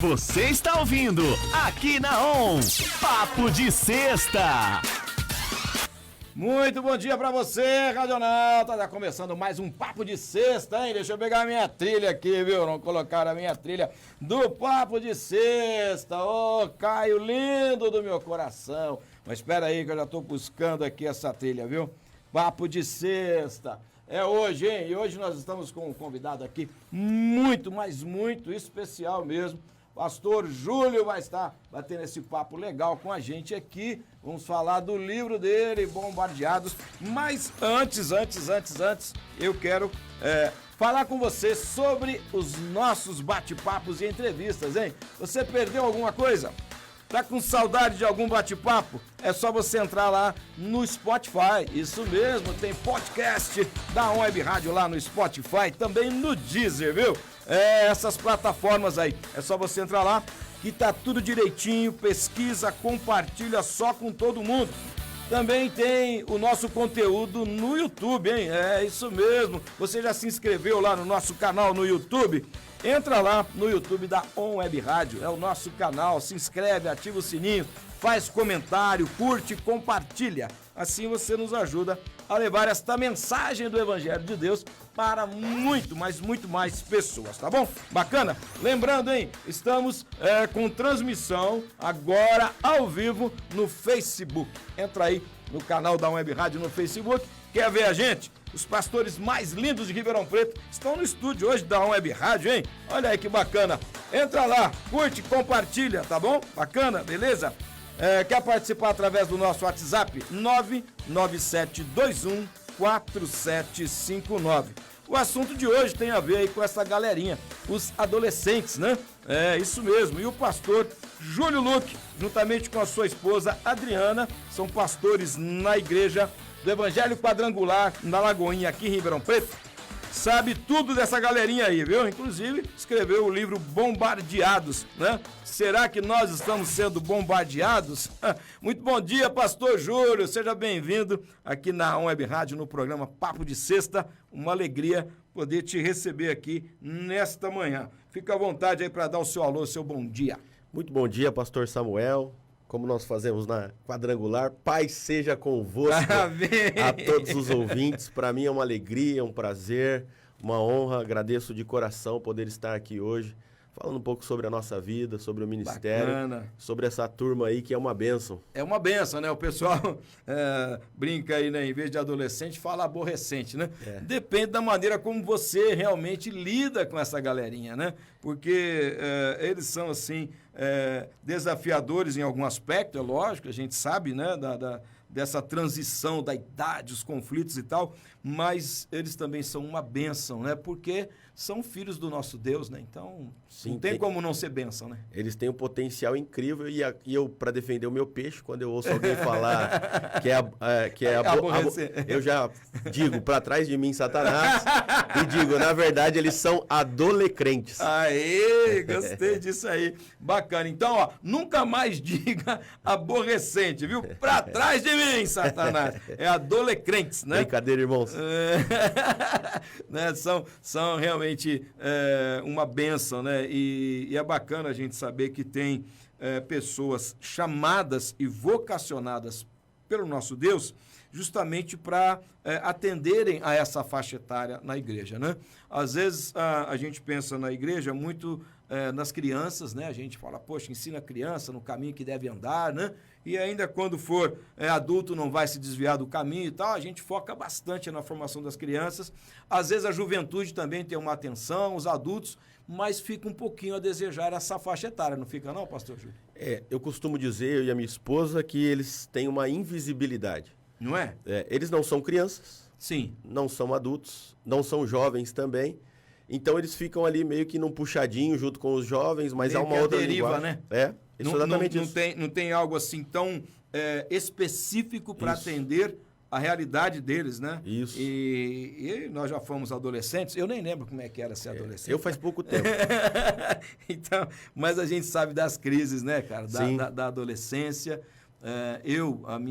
Você está ouvindo aqui na ON, Papo de Sexta. Muito bom dia pra você, Radionauta. Tá começando mais um Papo de Sexta, hein? Deixa eu pegar a minha trilha aqui, viu? Não colocaram a minha trilha do Papo de Sexta. Ô, Caio lindo do meu coração. Mas espera aí que eu já tô buscando aqui essa trilha, viu? Papo de Sexta. É hoje, hein? E hoje nós estamos com um convidado aqui muito, mas muito especial mesmo. Pastor Júlio vai estar batendo esse papo legal com a gente aqui. Vamos falar do livro dele, Bombardeados. Mas antes, eu quero falar com você sobre os nossos bate-papos e entrevistas, hein? Você perdeu alguma coisa? Tá com saudade de algum bate-papo? É só você entrar lá no Spotify. Isso mesmo, tem podcast da ON Web Rádio lá no Spotify, também no Deezer, viu? Essas plataformas aí. É só você entrar lá que tá tudo direitinho, pesquisa, compartilha só com todo mundo. Também tem o nosso conteúdo no YouTube, hein? É isso mesmo. Você já se inscreveu lá no nosso canal no YouTube? Entra lá no YouTube da ON Web Rádio, é o nosso canal, se inscreve, ativa o sininho, faz comentário, curte, compartilha. Assim você nos ajuda a levar esta mensagem do Evangelho de Deus para muito, mas muito mais pessoas, tá bom? Bacana? Lembrando, hein, estamos com transmissão agora ao vivo no Facebook. Entra aí no canal da ON Web Rádio no Facebook, quer ver a gente? Os pastores mais lindos de Ribeirão Preto estão no estúdio hoje da ON Web Rádio, hein? Olha aí que bacana. Entra lá, curte, compartilha, tá bom? Bacana, beleza? Quer participar através do nosso WhatsApp? 997214759. O assunto de hoje tem a ver aí com essa galerinha, os adolescentes, né? É, isso mesmo. E o pastor Júlio Luque, juntamente com a sua esposa Adriana, são pastores na igreja do Evangelho Quadrangular, na Lagoinha, aqui em Ribeirão Preto. Sabe tudo dessa galerinha aí, viu? Inclusive, escreveu o livro Bombardeados, né? Será que nós estamos sendo bombardeados? Muito bom dia, pastor Júlio. Seja bem-vindo aqui na ON Web Rádio, no programa Papo de Sexta. Uma alegria poder te receber aqui nesta manhã. Fica à vontade aí para dar o seu alô, seu bom dia. Muito bom dia, pastor Samuel. Como nós fazemos na Quadrangular, paz seja convosco. Amém. A todos os ouvintes. Para mim é uma alegria, um prazer, uma honra. Agradeço de coração poder estar aqui hoje, falando um pouco sobre a nossa vida, sobre o ministério, Bacana. sobre essa turma aí que é uma bênção. É uma benção, né? O pessoal brinca aí, né? Em vez de adolescente, fala aborrecente, né? Depende da maneira como você realmente lida com essa galerinha, né? Porque eles são, assim, desafiadores em algum aspecto, é lógico, a gente sabe, né? Dessa transição da idade, os conflitos e tal, mas eles também são uma bênção, né? Porque são filhos do nosso Deus, né? Então, Sim, não tem como não ser bênção, né? Eles têm um potencial incrível e eu, para defender o meu peixe, quando eu ouço alguém falar eu já digo, para trás de mim, Satanás, e digo, na verdade, eles são adolecrentes. Aê, gostei disso aí. Bacana. Então, ó, nunca mais diga aborrecente, viu? Pra trás de mim, Satanás. É adolecrentes, né? Brincadeira, irmãos. Né? São realmente uma bênção, né? E é bacana a gente saber que tem pessoas chamadas e vocacionadas pelo nosso Deus justamente para atenderem a essa faixa etária na igreja, né? Às vezes a gente pensa na igreja muito nas crianças, né? A gente fala, poxa, ensina a criança no caminho que deve andar, né? E ainda quando for adulto não vai se desviar do caminho e tal, a gente foca bastante na formação das crianças. Às vezes a juventude também tem uma atenção, os adultos, mas fica um pouquinho a desejar essa faixa etária, não fica não, pastor Júlio? Eu costumo dizer, eu e a minha esposa, que eles têm uma invisibilidade. Não é? Eles não são crianças, Sim. não são adultos, não são jovens também. Então eles ficam ali meio que num puxadinho junto com os jovens, mas há uma outra deriva, linguagem. né? Exatamente isso. Não tem algo assim tão específico para atender a realidade deles, né? Isso. E nós já fomos adolescentes, eu nem lembro como é que era ser adolescente. Eu faz pouco tempo. Então, mas a gente sabe das crises, né, cara? Sim. Da adolescência.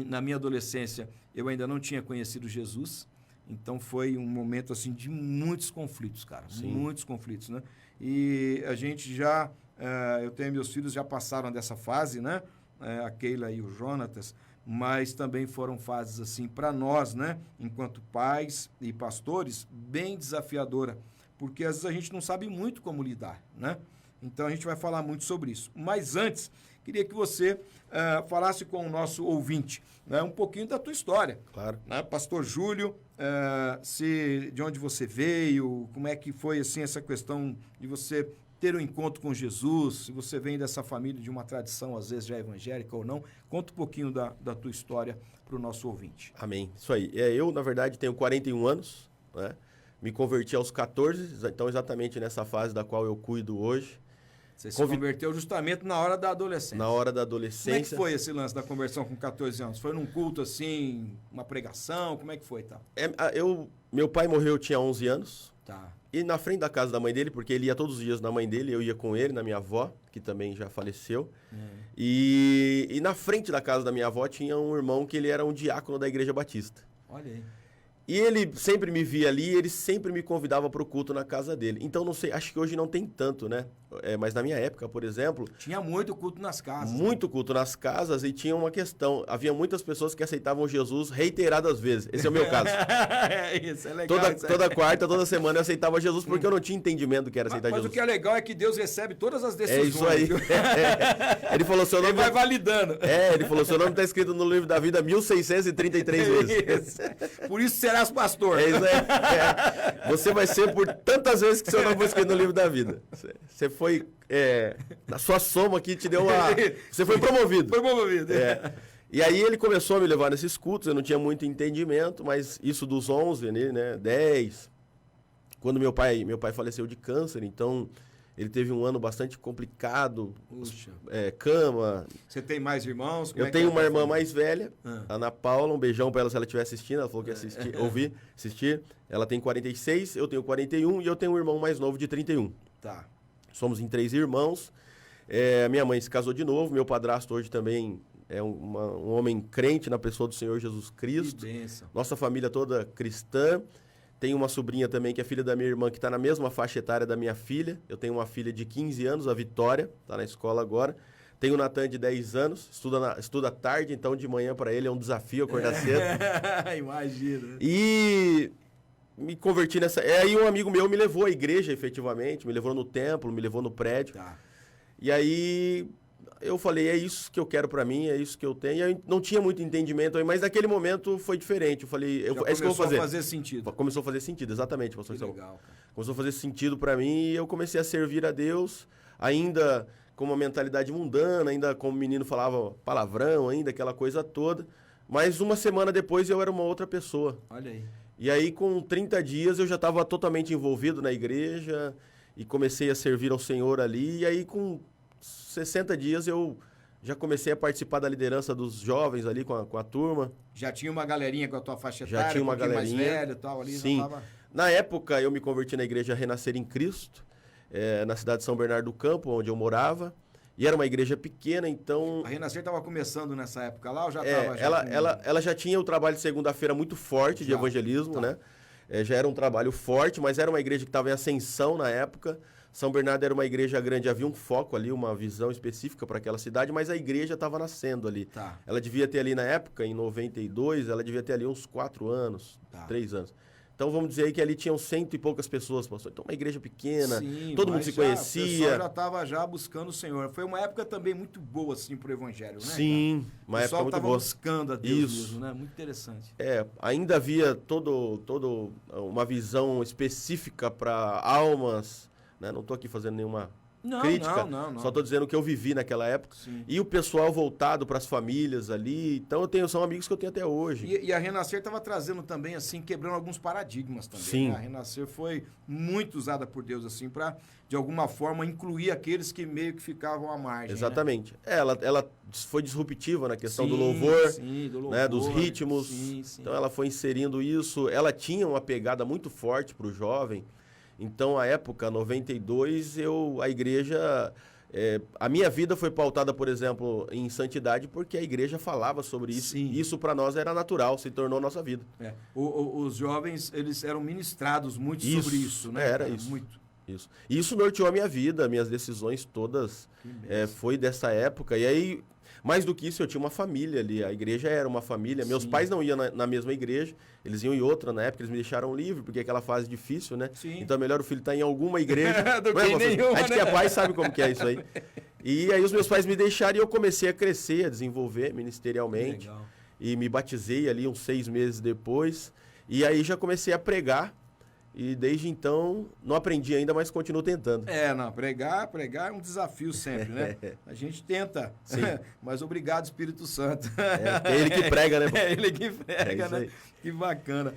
Na minha adolescência, eu ainda não tinha conhecido Jesus. Então foi um momento assim de muitos conflitos, cara. Sim. Muitos conflitos, né? E a gente já Eu tenho meus filhos já passaram dessa fase, né? A Keila e o Jonatas, mas também foram fases assim para nós, né? Enquanto pais e pastores, bem desafiadora, porque às vezes a gente não sabe muito como lidar, né? Então a gente vai falar muito sobre isso. Mas antes, queria que você falasse com o nosso ouvinte, né, um pouquinho da tua história. Claro. Né? Pastor Júlio, de onde você veio, como é que foi assim, essa questão de você ter um encontro com Jesus, se você vem dessa família de uma tradição, às vezes já evangélica ou não. Conta um pouquinho da tua história para o nosso ouvinte. Amém. Isso aí. Eu, na verdade, tenho 41 anos, né? Me converti aos 14, então exatamente nessa fase da qual eu cuido hoje. Você se converteu justamente na hora da adolescência. Na hora da adolescência. Como é que foi esse lance da conversão com 14 anos? Foi num culto assim, uma pregação? Como é que foi, tá? Meu pai morreu, eu tinha 11 anos. Tá. E na frente da casa da mãe dele, porque ele ia todos os dias na mãe dele, eu ia com ele, na minha avó, que também já faleceu. E na frente da casa da minha avó tinha um irmão que ele era um diácono da Igreja Batista. Olha aí. E ele sempre me via ali, ele sempre me convidava para o culto na casa dele. Então, não sei, acho que hoje não tem tanto, né? Mas na minha época, por exemplo... Tinha muito culto nas casas. Muito culto nas casas e tinha uma questão. Havia muitas pessoas que aceitavam Jesus reiteradas vezes. Esse é o meu caso. Isso é legal. Toda quarta, toda semana eu aceitava Jesus porque eu não tinha entendimento do que era aceitar Jesus. Mas o que é legal é que Deus recebe todas as decisões. É isso aí. Ele falou, seu nome... Ele vai validando. Ele falou, seu nome está escrito no livro da vida 1633 vezes. Por isso serás pastor. É isso aí. Você vai ser por tantas vezes que seu nome foi escrito no livro da vida. Você foi... a sua soma aqui te deu uma... Você foi promovido. Foi promovido. E aí ele começou a me levar nesses cultos, eu não tinha muito entendimento, mas isso dos 11, né, 10. Quando meu pai faleceu de câncer, então ele teve um ano bastante complicado. Puxa. Cama. Você tem mais irmãos? Eu tenho uma irmã mais velha, Ana Paula, um beijão pra ela se ela estiver assistindo, ela falou que ia assistir. Ela tem 46, eu tenho 41 e eu tenho um irmão mais novo de 31. Tá. Somos em 3 irmãos. Minha mãe se casou de novo, meu padrasto hoje também é um homem crente na pessoa do Senhor Jesus Cristo. Que bênção. Nossa família toda cristã. Tem uma sobrinha também que é filha da minha irmã, que está na mesma faixa etária da minha filha. Eu tenho uma filha de 15 anos, a Vitória, está na escola agora. Tenho o Natan de 10 anos, estuda tarde, então de manhã para ele é um desafio acordar cedo. Imagina. E me converti nessa... Aí um amigo meu me levou à igreja, efetivamente, me levou no templo, me levou no prédio. Tá. E aí eu falei, é isso que eu quero pra mim, é isso que eu tenho. E eu não tinha muito entendimento aí, mas naquele momento foi diferente. Eu falei, é isso que eu vou fazer. Começou a fazer sentido. Começou a fazer sentido, exatamente, pastor. Que legal, cara. Começou a fazer sentido pra mim e eu comecei a servir a Deus, ainda com uma mentalidade mundana, ainda como o menino falava palavrão, ainda aquela coisa toda. Mas uma semana depois eu era uma outra pessoa. Olha aí. E aí com 30 dias eu já estava totalmente envolvido na igreja e comecei a servir ao Senhor ali. E aí com 60 dias eu já comecei a participar da liderança dos jovens ali com a turma. Já tinha uma galerinha com a tua faixa etária, Já tinha uma galerinha. mais velho e tal ali. Sim. Já tava... Na época eu me converti na igreja Renascer em Cristo, na cidade de São Bernardo do Campo, onde eu morava. E era uma igreja pequena, então... A Renascer estava começando nessa época lá ou já estava... Ela já tinha o trabalho de segunda-feira muito forte de evangelismo, tá. né? Já era um trabalho forte, mas era uma igreja que estava em ascensão na época. São Bernardo era uma igreja grande, havia um foco ali, uma visão específica para aquela cidade, mas a igreja estava nascendo ali. Tá. Ela devia ter ali na época, em 92, ela devia ter ali uns 4 anos, 3 anos. Então vamos dizer aí que ali tinham 100 e poucas pessoas, pastor. Então uma igreja pequena, sim, todo mundo se conhecia. O pessoal já estava já buscando o Senhor. Foi uma época também muito boa assim pro evangelho, né? Sim, cara? uma época muito boa. O pessoal estava buscando a Deus mesmo, né? Muito interessante. Ainda havia todo uma visão específica para almas, né? Não estou aqui fazendo nenhuma crítica, não. só estou dizendo o que eu vivi naquela época. Sim. E o pessoal voltado para as famílias ali, então são amigos que eu tenho até hoje. E a Renascer estava trazendo também, assim, quebrando alguns paradigmas também. Sim. Né? A Renascer foi muito usada por Deus, assim, para, de alguma forma, incluir aqueles que meio que ficavam à margem. Exatamente. Né? Ela foi disruptiva na questão do louvor, do louvor, né? Dos ritmos. Sim. Então ela foi inserindo isso. Ela tinha uma pegada muito forte para o jovem. Então, à época, 92, a igreja... a minha vida foi pautada, por exemplo, em santidade, porque a igreja falava sobre isso. Sim. Isso, para nós, era natural, se tornou nossa vida. Os jovens, eles eram ministrados muito sobre isso, né? Era isso. Muito. Isso. E isso norteou a minha vida, minhas decisões todas foi dessa época. E aí, mais do que isso, eu tinha uma família ali. A igreja era uma família. Meus pais não iam na mesma igreja, eles iam em outra. Na época, eles me deixaram livre, porque é aquela fase difícil, né? Sim. Então é melhor o filho estar em alguma igreja. do que nenhuma, a gente que é pai sabe como que é isso aí. E aí os meus pais me deixaram e eu comecei a crescer, a desenvolver ministerialmente. Legal. E me batizei ali uns 6 meses depois. E aí já comecei a pregar. E desde então, não aprendi ainda, mas continuo tentando. Não, pregar é um desafio sempre, né? A gente tenta, mas obrigado, Espírito Santo. É ele que prega, né? É ele que prega, né? Aí. Que bacana.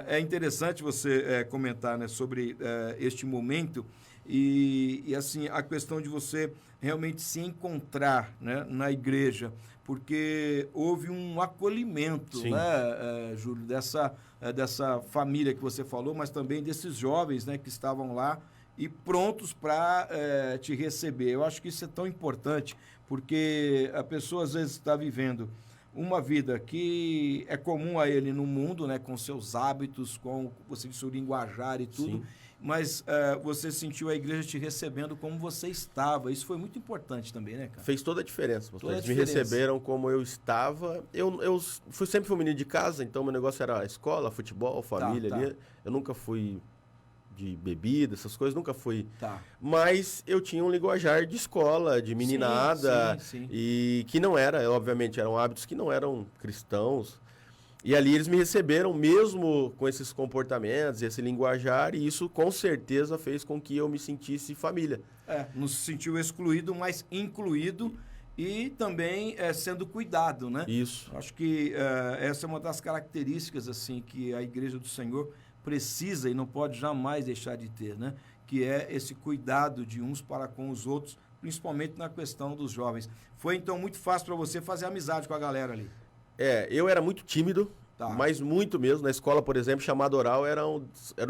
É interessante você comentar, né, sobre este momento e, assim, a questão de você realmente se encontrar, né, na igreja, porque houve um acolhimento, né, Júlio, dessa família que você falou, mas também desses jovens, né, que estavam lá e prontos para te receber. Eu acho que isso é tão importante, porque a pessoa às vezes está vivendo uma vida que é comum a ele no mundo, né, com seus hábitos, com você disse, o linguajar e tudo, mas você sentiu a igreja te recebendo como você estava. Isso foi muito importante também, né, cara? Fez toda a diferença. Eles me receberam como eu estava. Eu sempre fui um menino de casa, então meu negócio era escola, futebol, família ali. Eu nunca fui de bebida, essas coisas, nunca fui. Mas eu tinha um linguajar de escola, de meninada, e que não era, obviamente, eram hábitos que não eram cristãos. E ali eles me receberam mesmo com esses comportamentos, esse linguajar, e isso com certeza fez com que eu me sentisse família. Não se sentiu excluído, mas incluído e também sendo cuidado, né? Isso. Acho que essa é uma das características assim que a Igreja do Senhor precisa e não pode jamais deixar de ter, né? Que é esse cuidado de uns para com os outros, principalmente na questão dos jovens. Foi então muito fácil para você fazer amizade com a galera ali? Eu era muito tímido, mas muito mesmo. Na escola, por exemplo, chamada oral era um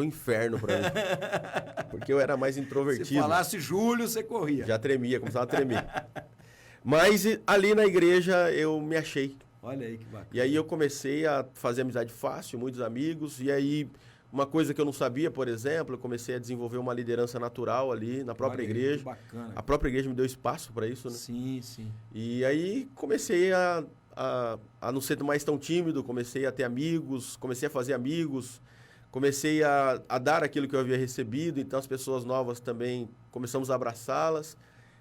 inferno para mim. Porque eu era mais introvertido. Se falasse Júlio, você corria. Já tremia, começava a tremer. Mas ali na igreja eu me achei. Olha aí que bacana. E aí eu comecei a fazer amizade fácil, muitos amigos. E aí, uma coisa que eu não sabia, por exemplo, eu comecei a desenvolver uma liderança natural ali na própria igreja. Que bacana. A própria igreja me deu espaço para isso, né? Sim. E aí comecei a não ser mais tão tímido, comecei a ter amigos, comecei a fazer amigos, comecei a dar aquilo que eu havia recebido, então as pessoas novas também começamos a abraçá-las,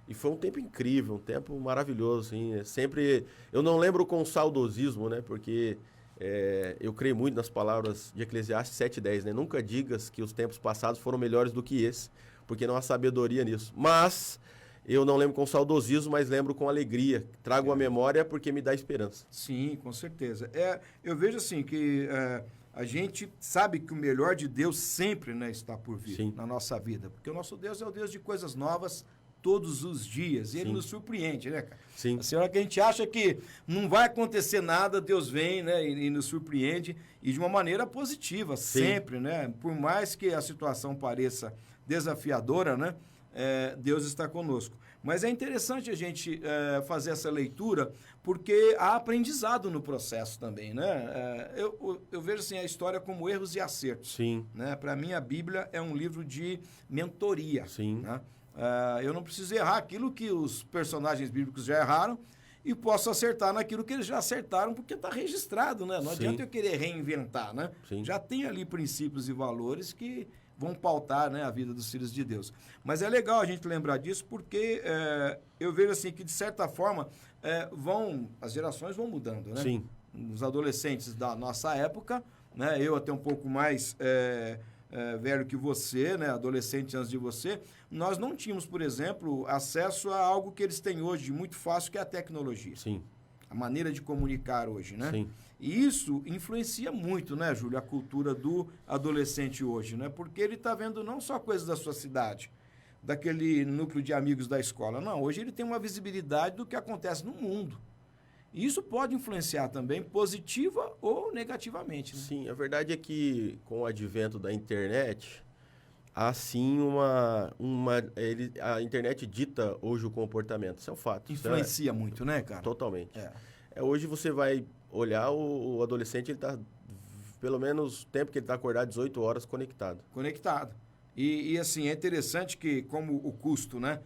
e foi um tempo incrível, um tempo maravilhoso, assim, sempre, eu não lembro com saudosismo, né, porque eu creio muito nas palavras de Eclesiastes 7:10, né, nunca digas que os tempos passados foram melhores do que esse, porque não há sabedoria nisso, mas eu não lembro com saudosismo, mas lembro com alegria. Trago a memória porque me dá esperança. Sim, com certeza. Eu vejo assim que a gente sabe que o melhor de Deus sempre, né, está por vir na nossa vida. Porque o nosso Deus é o Deus de coisas novas todos os dias. E Ele nos surpreende, né, cara? Sim. A senhora que a gente acha que não vai acontecer nada, Deus vem, né, e nos surpreende. E de uma maneira positiva, sempre, né? Por mais que a situação pareça desafiadora, né? Deus está conosco. Mas é interessante a gente fazer essa leitura, porque há aprendizado no processo também, né? Eu vejo assim, a história como erros e acertos. Sim. Né? Para mim, a Bíblia é um livro de mentoria. Sim. Né? Eu não preciso errar aquilo que os personagens bíblicos já erraram e posso acertar naquilo que eles já acertaram, porque está registrado, né? Não adianta eu querer reinventar, né? Sim. Já tem ali princípios e valores que vão pautar, né, a vida dos filhos de Deus. Mas é legal a gente lembrar disso porque eu vejo assim que, de certa forma, as gerações vão mudando, né? Sim. Os adolescentes da nossa época, né, eu até um pouco mais velho que você, né, adolescente antes de você, nós não tínhamos, por exemplo, acesso a algo que eles têm hoje muito fácil, que é a tecnologia. Sim. A maneira de comunicar hoje, né? Sim. E isso influencia muito, né, Júlio, a cultura do adolescente hoje, né? Porque ele está vendo não só coisas da sua cidade, daquele núcleo de amigos da escola. Não, hoje ele tem uma visibilidade do que acontece no mundo. E isso pode influenciar também positiva ou negativamente, né? Sim, a verdade é que com o advento da internet, há sim a internet dita hoje o comportamento. Isso é um fato. Influencia muito, né, cara? Totalmente. Hoje você vai olhar, o adolescente, ele está, pelo menos o tempo que ele está acordado, 18 horas conectado. Conectado. E assim, é interessante que, como o custo, né?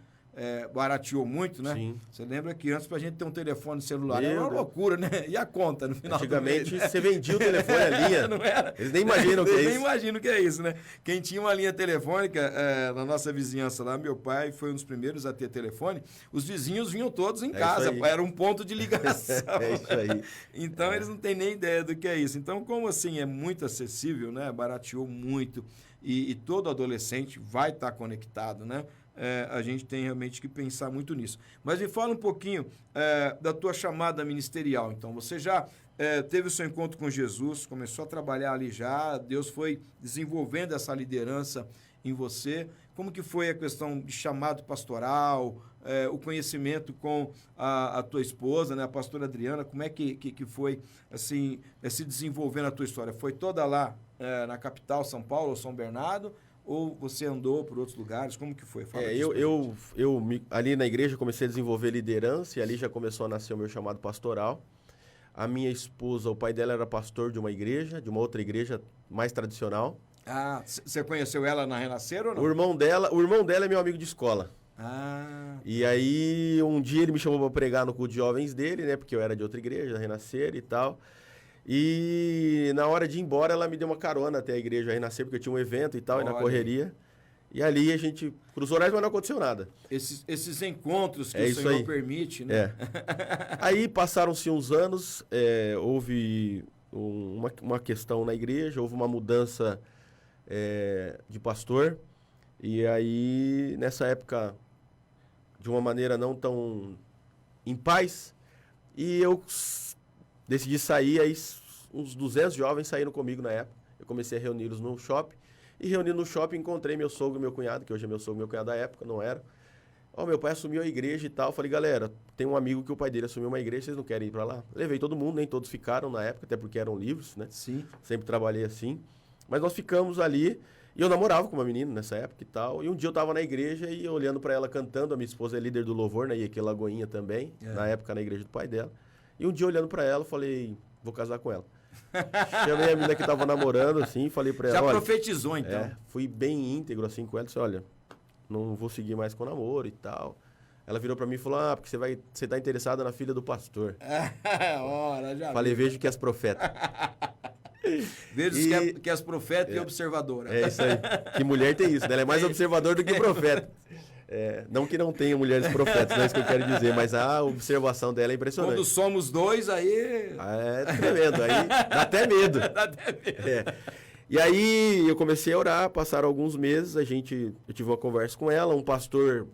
Barateou muito, né? Sim. Você lembra que antes, pra gente ter um telefone celular, era uma Meu Deus. loucura, né? E a conta no final Antigamente, do mês? você vendia o telefone a linha. Não era? Eles nem imaginam o que é Eles nem isso. imaginam o que é isso, né? Quem tinha uma linha telefônica na nossa vizinhança lá, meu pai foi um dos primeiros a ter telefone, os vizinhos vinham todos em casa, isso aí. era um ponto de ligação. É isso aí. Então, eles não têm nem ideia do que é isso. Então, como assim é muito acessível, né? Barateou muito e todo adolescente vai estar conectado, né? A gente tem realmente que pensar muito nisso. Mas me fala um pouquinho da tua chamada ministerial. Então, você já teve o seu encontro com Jesus, começou a trabalhar ali já, Deus foi desenvolvendo essa liderança em você. Como que foi a questão de chamado pastoral, o conhecimento com a tua esposa, né, a pastora Adriana? Como é que foi assim, se desenvolvendo a tua história? Foi toda lá na capital, São Paulo ou São Bernardo? Ou você andou por outros lugares? Como que foi? Fala Ali na igreja comecei a desenvolver liderança e ali já começou a nascer o meu chamado pastoral. A minha esposa, o pai dela era pastor de uma igreja, de uma outra igreja mais tradicional. Ah, você conheceu ela na Renascer ou não? O irmão dela é meu amigo de escola. Ah. E aí um dia ele me chamou para pregar no culto de jovens dele, né? Porque eu era de outra igreja, da Renascer e tal. E na hora de ir embora, ela me deu uma carona até a igreja Renascer, porque eu tinha um evento e tal, e na correria. E ali a gente cruzou horários, mas não aconteceu nada. Esses encontros que o isso Senhor aí. permite, né? Aí passaram-se uns anos, houve uma questão na igreja, houve uma mudança de pastor. E aí, nessa época, de uma maneira não tão em paz, e eu decidi sair, aí uns 200 jovens saíram comigo na época. Eu comecei a reuni-los no shopping. E reunindo no shopping, encontrei meu sogro e meu cunhado, que hoje é meu sogro e meu cunhado da época, não era. Meu pai assumiu a igreja e tal. Falei, galera, tem um amigo que o pai dele assumiu uma igreja, vocês não querem ir pra lá? Levei todo mundo, nem todos ficaram na época, até porque eram livres, né? Sim. Sempre trabalhei assim. Mas nós ficamos ali, e eu namorava com uma menina nessa época e tal. E um dia eu tava na igreja e olhando pra ela cantando, a minha esposa é líder do louvor, né? E aqui Lagoinha também, na época na igreja do pai dela. E um dia olhando pra ela, falei, vou casar com ela. Chamei a menina que tava namorando, assim, falei pra ela, já profetizou, então. Fui bem íntegro, assim, com ela, disse, olha, não vou seguir mais com o namoro e tal. Ela virou pra mim e falou, porque você tá interessada na filha do pastor. Ora, já falei, vejo que és profeta. Vejo que és profeta e observadora. É isso aí. Que mulher tem isso, né? Ela é mais observador do que profeta. Não que não tenha mulheres profetas, não é isso que eu quero dizer, mas a observação dela é impressionante. Quando somos dois, aí... É tremendo, aí dá até medo. Dá até medo. E aí eu comecei a orar, passaram alguns meses, eu tive uma conversa com ela, um pastor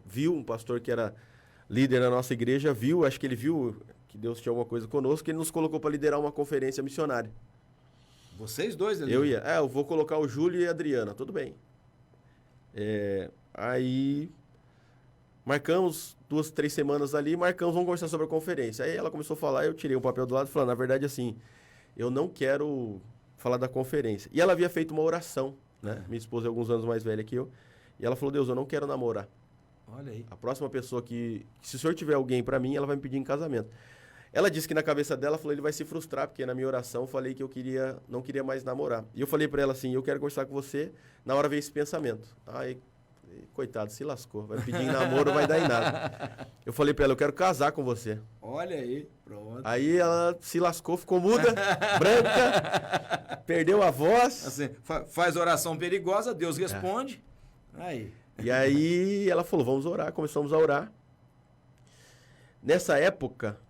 que era líder na nossa igreja, acho que ele viu que Deus tinha alguma coisa conosco, que ele nos colocou para liderar uma conferência missionária. Vocês dois ali? Eu ia. Eu vou colocar o Júlio e a Adriana, tudo bem. Aí marcamos 2, 3 semanas ali, vamos conversar sobre a conferência. Aí ela começou a falar, eu tirei um papel do lado e falei, na verdade, assim, eu não quero falar da conferência. E ela havia feito uma oração, né? Minha esposa é alguns anos mais velha que eu. E ela falou, Deus, eu não quero namorar. Olha aí. A próxima pessoa se o senhor tiver alguém para mim, ela vai me pedir em casamento. Ela disse que na cabeça dela, falou, ele vai se frustrar, porque na minha oração eu falei que eu não queria mais namorar. E eu falei para ela assim, eu quero conversar com você. Na hora veio esse pensamento. Coitado, se lascou. Vai pedir em namoro, vai dar em nada. Eu falei pra ela, eu quero casar com você. Olha aí, pronto. Aí ela se lascou, ficou muda, branca, perdeu a voz. Assim, faz oração perigosa, Deus responde. Aí. E aí ela falou, vamos orar. Começamos a orar. Nessa época...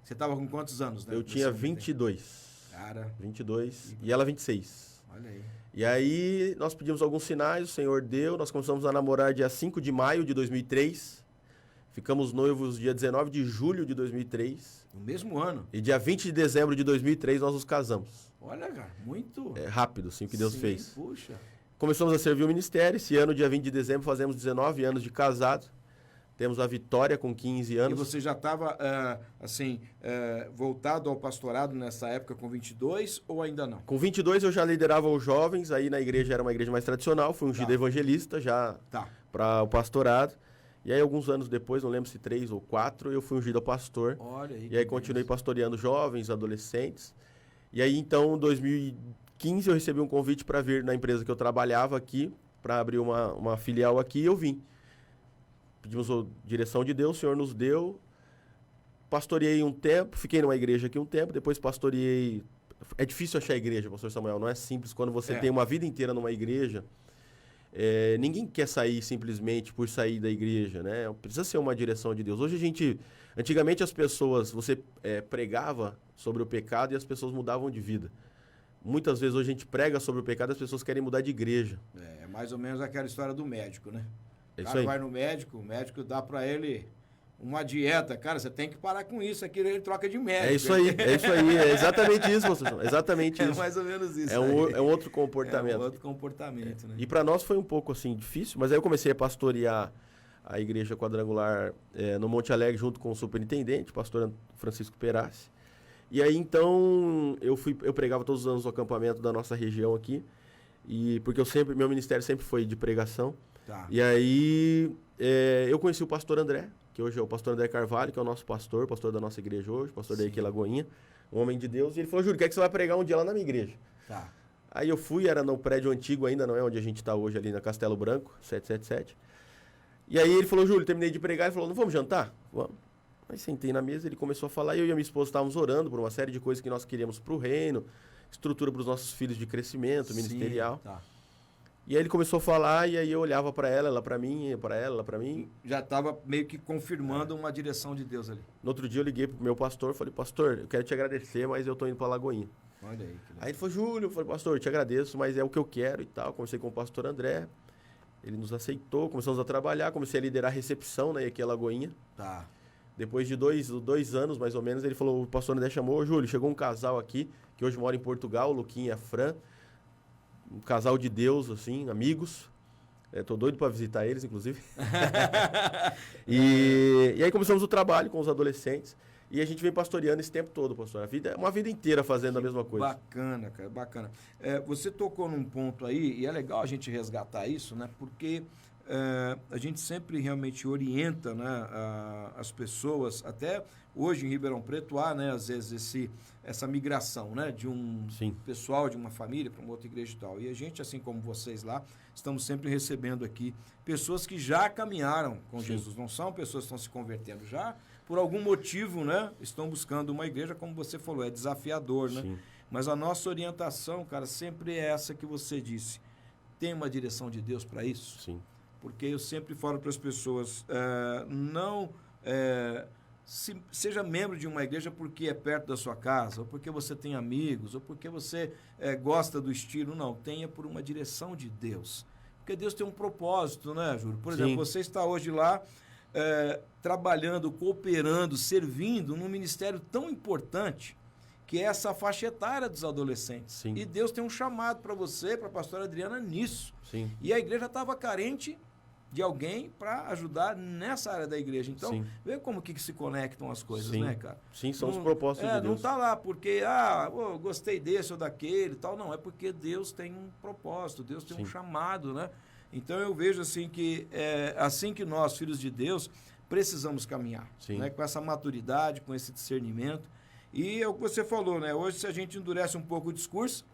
Você tava com quantos anos, né? Eu tinha 22. Cara. 22. E ela 26. Olha aí. E aí, nós pedimos alguns sinais, o Senhor deu. Nós começamos a namorar dia 5 de maio de 2003. Ficamos noivos dia 19 de julho de 2003. No mesmo ano. E dia 20 de dezembro de 2003 nós nos casamos. Olha, cara, muito... rápido, assim, o que Deus fez. Puxa. Começamos a servir o ministério. Esse ano, dia 20 de dezembro, fazemos 19 anos de casado. Temos a Vitória com 15 anos. E você já estava, voltado ao pastorado nessa época com 22 ou ainda não? Com 22 eu já liderava os jovens, aí na igreja era uma igreja mais tradicional, fui ungido evangelista já para o pastorado. E aí alguns anos depois, não lembro se 3 ou 4, eu fui ungido a pastor. Olha aí. E aí continuei pastoreando jovens, adolescentes. E aí então, em 2015, eu recebi um convite para vir na empresa que eu trabalhava aqui, para abrir uma filial aqui e eu vim. Pedimos a direção de Deus, o Senhor nos deu. Pastoreei um tempo, fiquei numa igreja aqui um tempo, depois pastoreei... É difícil achar igreja, pastor Samuel, não é simples. Quando você tem uma vida inteira numa igreja, ninguém quer sair simplesmente por sair da igreja, né? Precisa ser uma direção de Deus. Hoje antigamente as pessoas, você pregava sobre o pecado e as pessoas mudavam de vida. Muitas vezes hoje a gente prega sobre o pecado e as pessoas querem mudar de igreja. É mais ou menos aquela história do médico, né? É O isso cara aí. vai no médico, o médico dá pra ele uma dieta. Cara, você tem que parar com isso, aqui ele troca de médico. É isso aí, é exatamente isso, pastor Samuel, exatamente isso. É mais ou menos isso. É um outro comportamento. É um outro comportamento, né? E para nós foi um pouco assim difícil, mas aí eu comecei a pastorear a igreja quadrangular no Monte Alegre junto com o superintendente, pastor Francisco Perassi. E aí então eu pregava todos os anos no acampamento da nossa região aqui, porque meu ministério sempre foi de pregação. Tá. E aí eu conheci o pastor André, que hoje é o pastor André Carvalho, que é o nosso pastor da nossa igreja hoje, pastor daí aqui em Lagoinha, um homem de Deus. E ele falou: Júlio, quer que você vai pregar um dia lá na minha igreja? Tá. Aí eu fui, era no prédio antigo ainda, não é onde a gente está hoje, ali na Castelo Branco, 777. E aí ele falou: Júlio, terminei de pregar, ele falou: não vamos jantar? Vamos. Aí sentei na mesa, ele começou a falar, e eu e a minha esposa estávamos orando por uma série de coisas que nós queríamos para o reino, estrutura para os nossos filhos de crescimento ministerial. Tá. E aí ele começou a falar, e aí eu olhava para ela para mim, para ela para mim. Já estava meio que confirmando uma direção de Deus ali. No outro dia eu liguei pro meu pastor, falei: pastor, eu quero te agradecer, mas eu estou indo para Lagoinha. Olha aí. Que legal. Aí ele falou: Júlio, eu falei: pastor, eu te agradeço, mas é o que eu quero e tal. Conversei com o pastor André, ele nos aceitou, começamos a trabalhar, comecei a liderar a recepção, né, aqui em Lagoinha. Tá. Depois de dois anos, mais ou menos, ele falou, o pastor André chamou: Júlio, chegou um casal aqui, que hoje mora em Portugal, o Luquinha e a Fran, um casal de Deus, assim, amigos. Tô doido para visitar eles, inclusive. E aí começamos o trabalho com os adolescentes. E a gente vem pastoreando esse tempo todo, pastor. Uma vida inteira fazendo a mesma coisa. Bacana, cara, bacana. Você tocou num ponto aí, e é legal a gente resgatar isso, né? Porque a gente sempre realmente orienta, né, as pessoas, até hoje em Ribeirão Preto há, né, às vezes essa migração, né, de um pessoal, de uma família para uma outra igreja e tal. E a gente, assim como vocês lá, estamos sempre recebendo aqui pessoas que já caminharam com Jesus. Não são pessoas que estão se convertendo já, por algum motivo, né, estão buscando uma igreja, como você falou, é desafiador, né? Sim. Mas a nossa orientação, cara, sempre é essa que você disse. Tem uma direção de Deus para isso? Sim. Porque eu sempre falo para as pessoas, seja membro de uma igreja porque é perto da sua casa, ou porque você tem amigos, ou porque você gosta do estilo. Não, tenha por uma direção de Deus. Porque Deus tem um propósito, né, Júlio? Por exemplo, você está hoje lá trabalhando, cooperando, servindo num ministério tão importante que é essa faixa etária dos adolescentes. Sim. E Deus tem um chamado para você, para a pastora Adriana, nisso. Sim. E a igreja estava carente de alguém para ajudar nessa área da igreja. Então, vê como que se conectam as coisas, né, cara? Sim, são os propósitos de Deus. Não está lá porque, gostei desse ou daquele e tal. Não, é porque Deus tem um propósito, Deus tem um chamado, né? Então, eu vejo assim que, assim que nós, filhos de Deus, precisamos caminhar, né? Com essa maturidade, com esse discernimento. E é o que você falou, né? Hoje, se a gente endurece um pouco o discurso,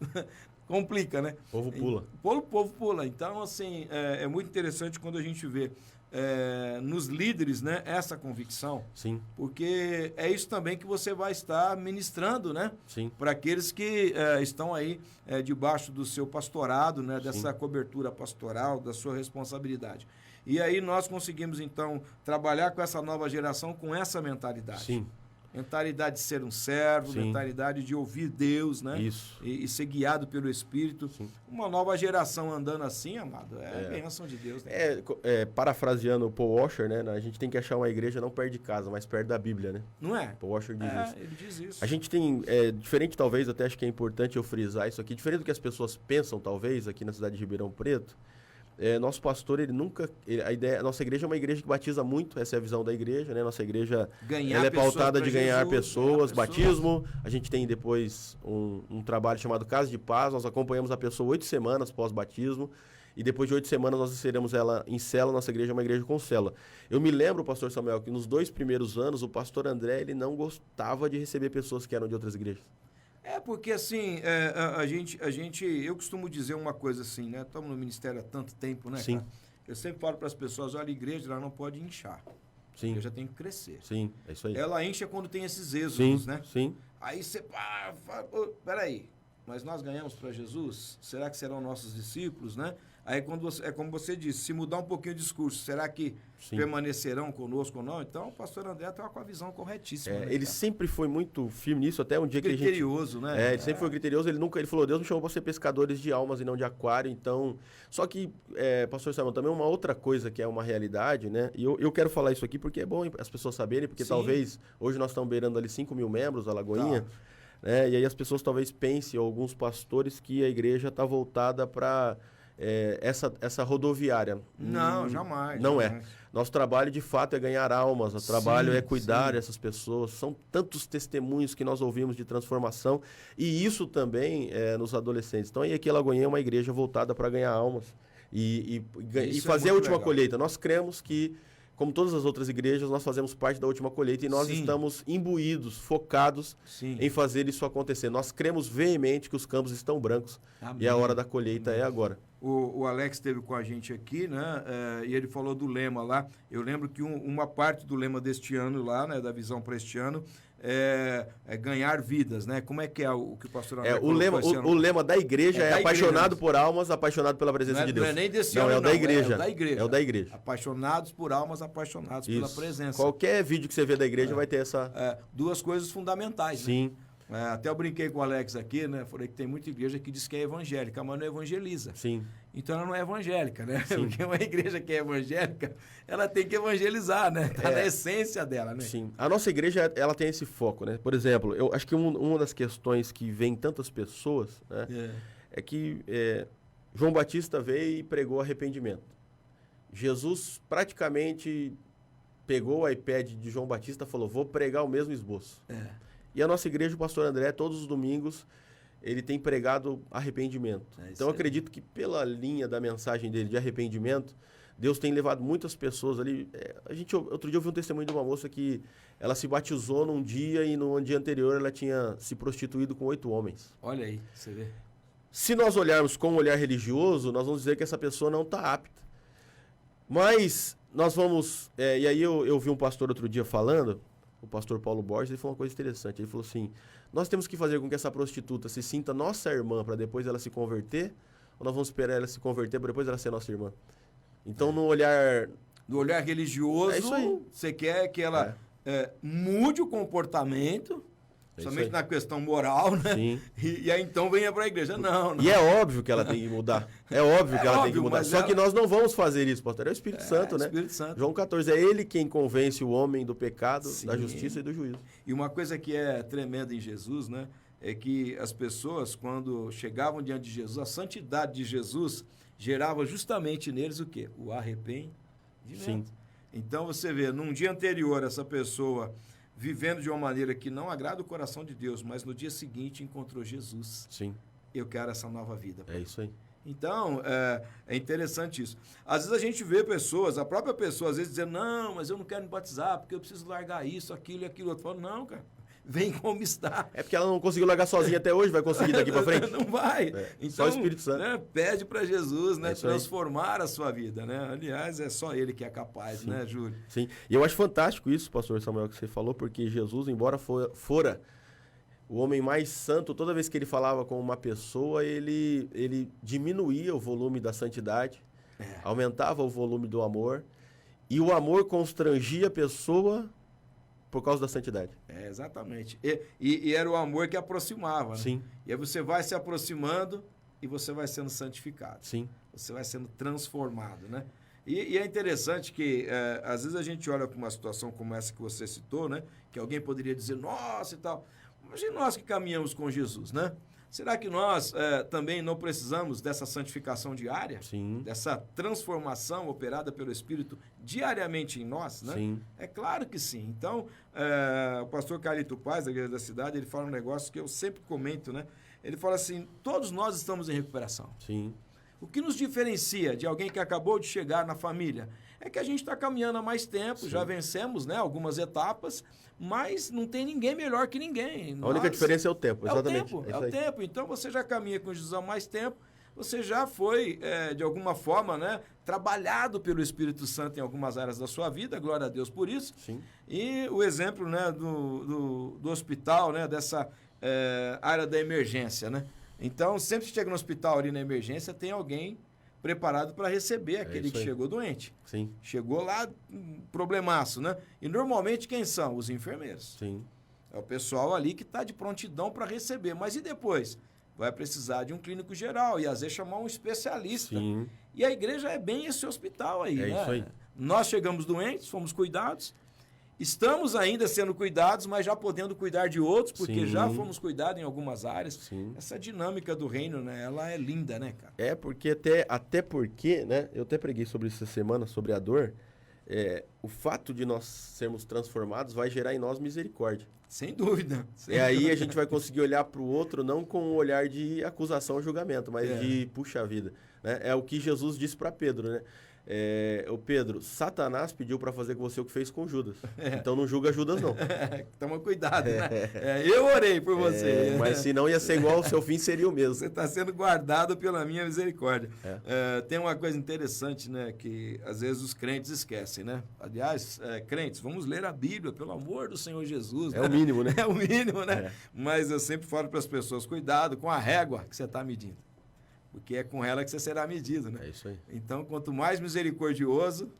complica, né? O povo pula. O povo pula. Então, assim, é muito interessante quando a gente vê nos líderes, né, essa convicção. Sim. Porque é isso também que você vai estar ministrando, né? Sim. Para aqueles que estão aí debaixo do seu pastorado, né? Dessa cobertura pastoral, da sua responsabilidade. E aí nós conseguimos, então, trabalhar com essa nova geração com essa mentalidade. Sim. Mentalidade de ser um servo, mentalidade de ouvir Deus, né? Isso. E ser guiado pelo Espírito. Sim. Uma nova geração andando assim, amado, é a bênção de Deus. Né? Parafraseando o Paul Washer, né? A gente tem que achar uma igreja não perto de casa, mas perto da Bíblia, né? Não é? Paul Washer diz isso. Ele diz isso. A gente tem, diferente talvez, até acho que é importante eu frisar isso aqui, diferente do que as pessoas pensam talvez aqui na cidade de Ribeirão Preto, nosso pastor, a nossa igreja é uma igreja que batiza muito, essa é a visão da igreja, né? Nossa igreja ela é pautada de ganhar pessoas, batismo. A gente tem depois um trabalho chamado Casa de Paz, nós acompanhamos a pessoa 8 semanas pós-batismo, e depois de 8 semanas nós inserimos ela em célula. Nossa igreja é uma igreja com célula. Eu me lembro, pastor Samuel, que nos 2 primeiros anos o pastor André ele não gostava de receber pessoas que eram de outras igrejas. Porque assim, eu costumo dizer uma coisa assim, né? Estamos no ministério há tanto tempo, né, Sim. cara? Eu sempre falo para as pessoas, olha, a igreja ela não pode inchar. Sim. A igreja tem que crescer. Sim, é isso aí. Ela incha quando tem esses êxodos, Sim, né? sim. Aí você, peraí, mas nós ganhamos para Jesus? Será que serão nossos discípulos, né? Aí é como você disse, se mudar um pouquinho o discurso, será que permanecerão conosco ou não? Então o pastor André está com a visão corretíssima. Né, ele sempre foi muito firme nisso, até um dia criterioso, que a gente... né? Ele sempre foi criterioso, ele falou, Deus me chamou para ser pescadores de almas e não de aquário, então... Só que, pastor Samuel, também uma outra coisa que é uma realidade, né? E eu quero falar isso aqui porque é bom as pessoas saberem, porque talvez, hoje nós estamos beirando ali 5 mil membros, a Lagoinha, né? E aí as pessoas talvez pensem, alguns pastores, que a igreja está voltada para... essa rodoviária. Não, jamais. Não jamais. Nosso trabalho, de fato, é ganhar almas. O trabalho é cuidar dessas pessoas. São tantos testemunhos que nós ouvimos de transformação. E isso também nos adolescentes. Então, aqui a Lagoinha é uma igreja voltada para ganhar almas e fazer a última colheita. Nós cremos que, como todas as outras igrejas, nós fazemos parte da última colheita e nós estamos imbuídos, focados em fazer isso acontecer. Nós cremos veemente que os campos estão brancos. Amém. E a hora da colheita é agora. O Alex esteve com a gente aqui, né? E ele falou do lema lá. Eu lembro que uma parte do lema deste ano lá, né? Da visão para este ano, é ganhar vidas, né? Como é que é o que o pastor André o lema da igreja é apaixonado por almas, apaixonado pela presença de Deus. Não é nem desse ano, é o da igreja. É o da igreja. Apaixonados por almas, apaixonados pela presença. Qualquer vídeo que você vê da igreja vai ter essa... duas coisas fundamentais, Sim. Né? Até eu brinquei com o Alex aqui, né? Falei que tem muita igreja que diz que é evangélica, mas não evangeliza. Sim. Então ela não é evangélica, né? Sim. Porque uma igreja que é evangélica, ela tem que evangelizar, né? Tá na essência dela, né? Sim. A nossa igreja, ela tem esse foco, né? Por exemplo, eu acho que uma das questões que vem tantas pessoas, né? É que João Batista veio e pregou arrependimento. Jesus praticamente pegou o iPad de João Batista e falou, vou pregar o mesmo esboço. E a nossa igreja, o pastor André, todos os domingos, ele tem pregado arrependimento. Então, eu acredito que pela linha da mensagem dele de arrependimento, Deus tem levado muitas pessoas ali. Outro dia eu vi um testemunho de uma moça que ela se batizou num dia e no dia anterior ela tinha se prostituído com 8 homens. Olha aí, você vê. Se nós olharmos com um olhar religioso, nós vamos dizer que essa pessoa não está apta. Mas nós vamos... e aí eu vi um pastor outro dia falando... O pastor Paulo Borges, ele falou uma coisa interessante. Ele falou assim, nós temos que fazer com que essa prostituta se sinta nossa irmã para depois ela se converter, ou nós vamos esperar ela se converter para depois ela ser nossa irmã? Então, no olhar... No olhar religioso, isso aí. Você quer que ela mude o comportamento, somente na questão moral, né? Sim. E aí então venha para a igreja. Não. E é óbvio que ela tem que mudar. É óbvio que ela tem que mudar. Só que nós não vamos fazer isso, pastor. É o Espírito Santo, né? Espírito Santo. João 14, é ele quem convence o homem do pecado, da justiça e do juízo. E uma coisa que é tremenda em Jesus, né? É que as pessoas, quando chegavam diante de Jesus, a santidade de Jesus gerava justamente neles o quê? O arrependimento. Sim. Então você vê, num dia anterior, essa pessoa... vivendo de uma maneira que não agrada o coração de Deus, mas no dia seguinte encontrou Jesus. Sim. Eu quero essa nova vida. É isso aí. Então, é interessante isso. Às vezes a gente vê pessoas, a própria pessoa, às vezes dizendo, não, mas eu não quero me batizar, porque eu preciso largar isso, aquilo e aquilo outro. Eu falo, não, cara, vem como está. É porque ela não conseguiu largar sozinha até hoje, vai conseguir daqui para frente? Não vai. Então, só o Espírito Santo. Né, pede para Jesus, né, transformar a sua vida, né? Aliás, é só ele que é capaz, né, Júlio? Sim, e eu acho fantástico isso, pastor Samuel, que você falou, porque Jesus, embora fora o homem mais santo, toda vez que ele falava com uma pessoa, ele diminuía o volume da santidade, aumentava o volume do amor, e o amor constrangia a pessoa por causa da santidade. Exatamente. E era o amor que aproximava, né? Sim. E aí você vai se aproximando e você vai sendo santificado. Sim. Você vai sendo transformado, né? E é interessante que, às vezes a gente olha para uma situação como essa que você citou, né? Que alguém poderia dizer, nossa e tal. Imagina nós que caminhamos com Jesus, né? Será que nós também não precisamos dessa santificação diária? Sim. Dessa transformação operada pelo Espírito diariamente em nós, né? Sim. É claro que sim. Então, o pastor Carlito Paz, da Igreja da Cidade, ele fala um negócio que eu sempre comento, né? Ele fala assim, todos nós estamos em recuperação. Sim. O que nos diferencia de alguém que acabou de chegar na família É que a gente está caminhando há mais tempo, já vencemos, né, algumas etapas, mas não tem ninguém melhor que ninguém. A única diferença é o tempo, exatamente. É o tempo. Então você já caminha com Jesus há mais tempo, você já foi, de alguma forma, né, trabalhado pelo Espírito Santo em algumas áreas da sua vida, glória a Deus por isso. Sim. E o exemplo, né, do hospital, né, dessa área da emergência, né? Então, sempre que chega no hospital ali na emergência, tem alguém preparado para receber aquele que chegou doente. Sim. Chegou lá, problemaço, né? E normalmente quem são? Os enfermeiros. Sim. É o pessoal ali que está de prontidão para receber. Mas e depois? Vai precisar de um clínico geral e às vezes chamar um especialista. Sim. E a igreja é bem esse hospital aí, né? Isso aí. Nós chegamos doentes, fomos cuidados. Estamos ainda sendo cuidados, mas já podendo cuidar de outros, porque já fomos cuidados em algumas áreas. Sim. Essa dinâmica do reino, né? Ela é linda, né, cara? É, porque até porque, né? Eu até preguei sobre isso essa semana, sobre a dor. O fato de nós sermos transformados vai gerar em nós misericórdia. Sem dúvida. E aí a gente vai conseguir olhar para o outro não com um olhar de acusação ou julgamento, mas de puxa vida. Né? É o que Jesus disse para Pedro, né? O Pedro, Satanás pediu para fazer com você o que fez com Judas. Então não julga Judas, não. Toma cuidado, né? Eu orei por você. Mas se não ia ser igual, o seu fim seria o mesmo. Você está sendo guardado pela minha misericórdia. Tem uma coisa interessante, né? Que às vezes os crentes esquecem, né? Aliás, crentes, vamos ler a Bíblia, pelo amor do Senhor Jesus. É o mínimo, né? É o mínimo, né? Mas eu sempre falo para as pessoas, cuidado com a régua que você está medindo. Porque é com ela que você será medido, né? É isso aí. Então, quanto mais misericordioso,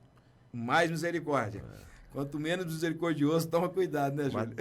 mais misericórdia. Quanto menos misericordioso, toma cuidado, né, Júlio?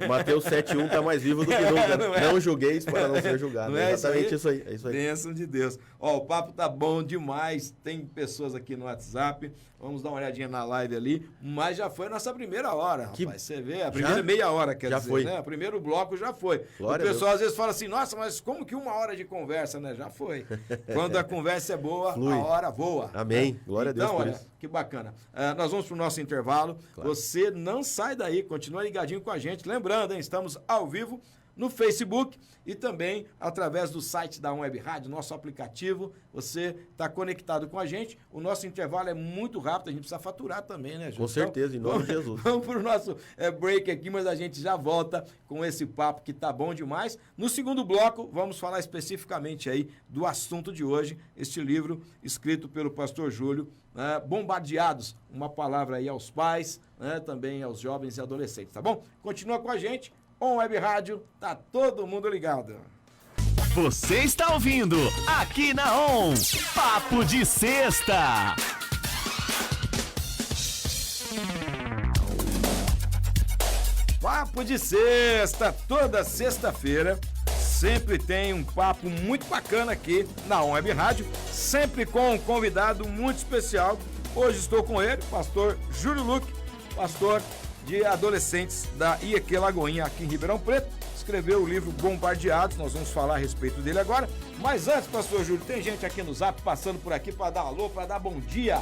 Mateus 7,1 está mais vivo do que nunca. Não julgueis para não ser julgado. É exatamente isso aí. Bênção de Deus. Ó, o papo tá bom demais. Tem pessoas aqui no WhatsApp. Vamos dar uma olhadinha na live ali. Mas já foi a nossa primeira hora, rapaz. Você vê, a primeira meia hora, quer dizer, foi. Né? O primeiro bloco já foi. Glória o pessoal às vezes fala assim, nossa, mas como que 1 hora de conversa, né? Já foi. Quando a conversa é boa, Flui. a hora voa. Amém. Glória a Deus por Então, isso. que bacana. Nós vamos pro nosso intervalo. Claro. Você não sai daí, continua ligadinho com a gente. Lembrando, hein, estamos ao vivo no Facebook e também através do site da Web Rádio, nosso aplicativo. Você está conectado com a gente. O nosso intervalo é muito rápido, a gente precisa faturar também, né, Júlio? Com certeza, em nome de Jesus. Vamos para o nosso break aqui, mas a gente já volta com esse papo que tá bom demais. No segundo bloco, vamos falar especificamente aí do assunto de hoje, este livro escrito pelo pastor Júlio, Bombardeados, uma palavra aí aos pais, também aos jovens e adolescentes, tá bom? Continua com a gente. On Web Rádio, tá todo mundo ligado. Você está ouvindo aqui na ON, Papo de Sexta. Papo de Sexta, toda sexta-feira, sempre tem um papo muito bacana aqui na On Web Rádio, sempre com um convidado muito especial. Hoje estou com ele, pastor Júlio Luque, pastor de adolescentes da IEQ Lagoinha, aqui em Ribeirão Preto. Escreveu o livro Bombardeados, nós vamos falar a respeito dele agora. Mas antes, pastor Júlio, tem gente aqui no Zap passando por aqui para dar alô, para dar bom dia.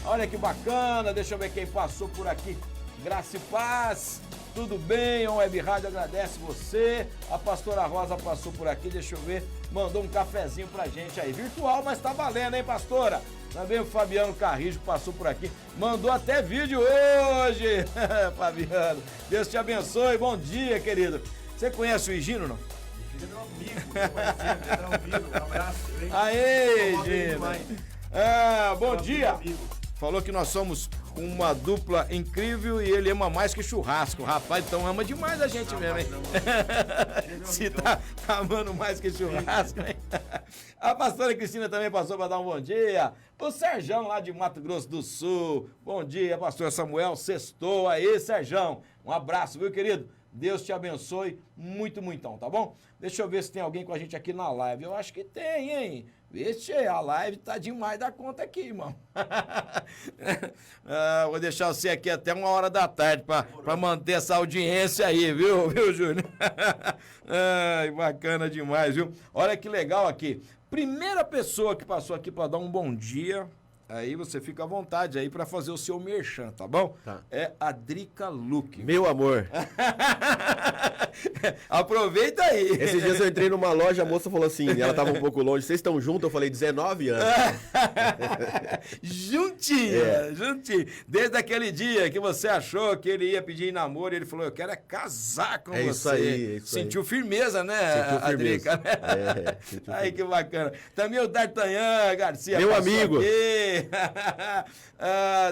Olha que bacana, deixa eu ver quem passou por aqui. Graça e paz, tudo bem? A Web Rádio agradece você. A pastora Rosa passou por aqui, deixa eu ver, mandou um cafezinho pra gente aí. Virtual, mas tá valendo, hein, pastora? Também o Fabiano Carrijo passou por aqui, mandou até vídeo hoje. Fabiano, Deus te abençoe, bom dia, querido. Você conhece o Higino, não? Higino é meu amigo, um abraço. Aê, Higino. Bom dia. Falou que nós somos uma dupla incrível e ele ama mais que churrasco. Rapaz, então ama demais a gente mesmo, hein? Se tá amando mais que churrasco, hein? A pastora Cristina também passou para dar um bom dia. O Serjão lá de Mato Grosso do Sul. Bom dia, pastor Samuel. Sextou aí, Serjão. Um abraço, viu, querido? Deus te abençoe muito, muitão, tá bom? Deixa eu ver se tem alguém com a gente aqui na live. Eu acho que tem, hein? Vixe, a live tá demais da conta aqui, irmão. Vou deixar você aqui até 1h da tarde pra manter essa audiência aí, viu, Júnior? Bacana demais, viu? Olha que legal aqui. Primeira pessoa que passou aqui pra dar um bom dia, aí você fica à vontade aí pra fazer o seu merchan, tá bom? Tá. É a Drica Luque. Meu amor. Aproveita aí. Esses dias eu entrei numa loja, a moça falou assim, ela tava um pouco longe, vocês estão juntos? Eu falei, 19 anos. Juntinho, juntinho. Desde aquele dia que você achou que ele ia pedir em namoro, ele falou, eu quero casar com você. Isso aí, é isso Sentiu aí. firmeza, né, Sentiu firmeza. Adrica? Sentiu Aí, firmeza. que bacana. Também o D'Artagnan Garcia. Meu passou amigo. aqui.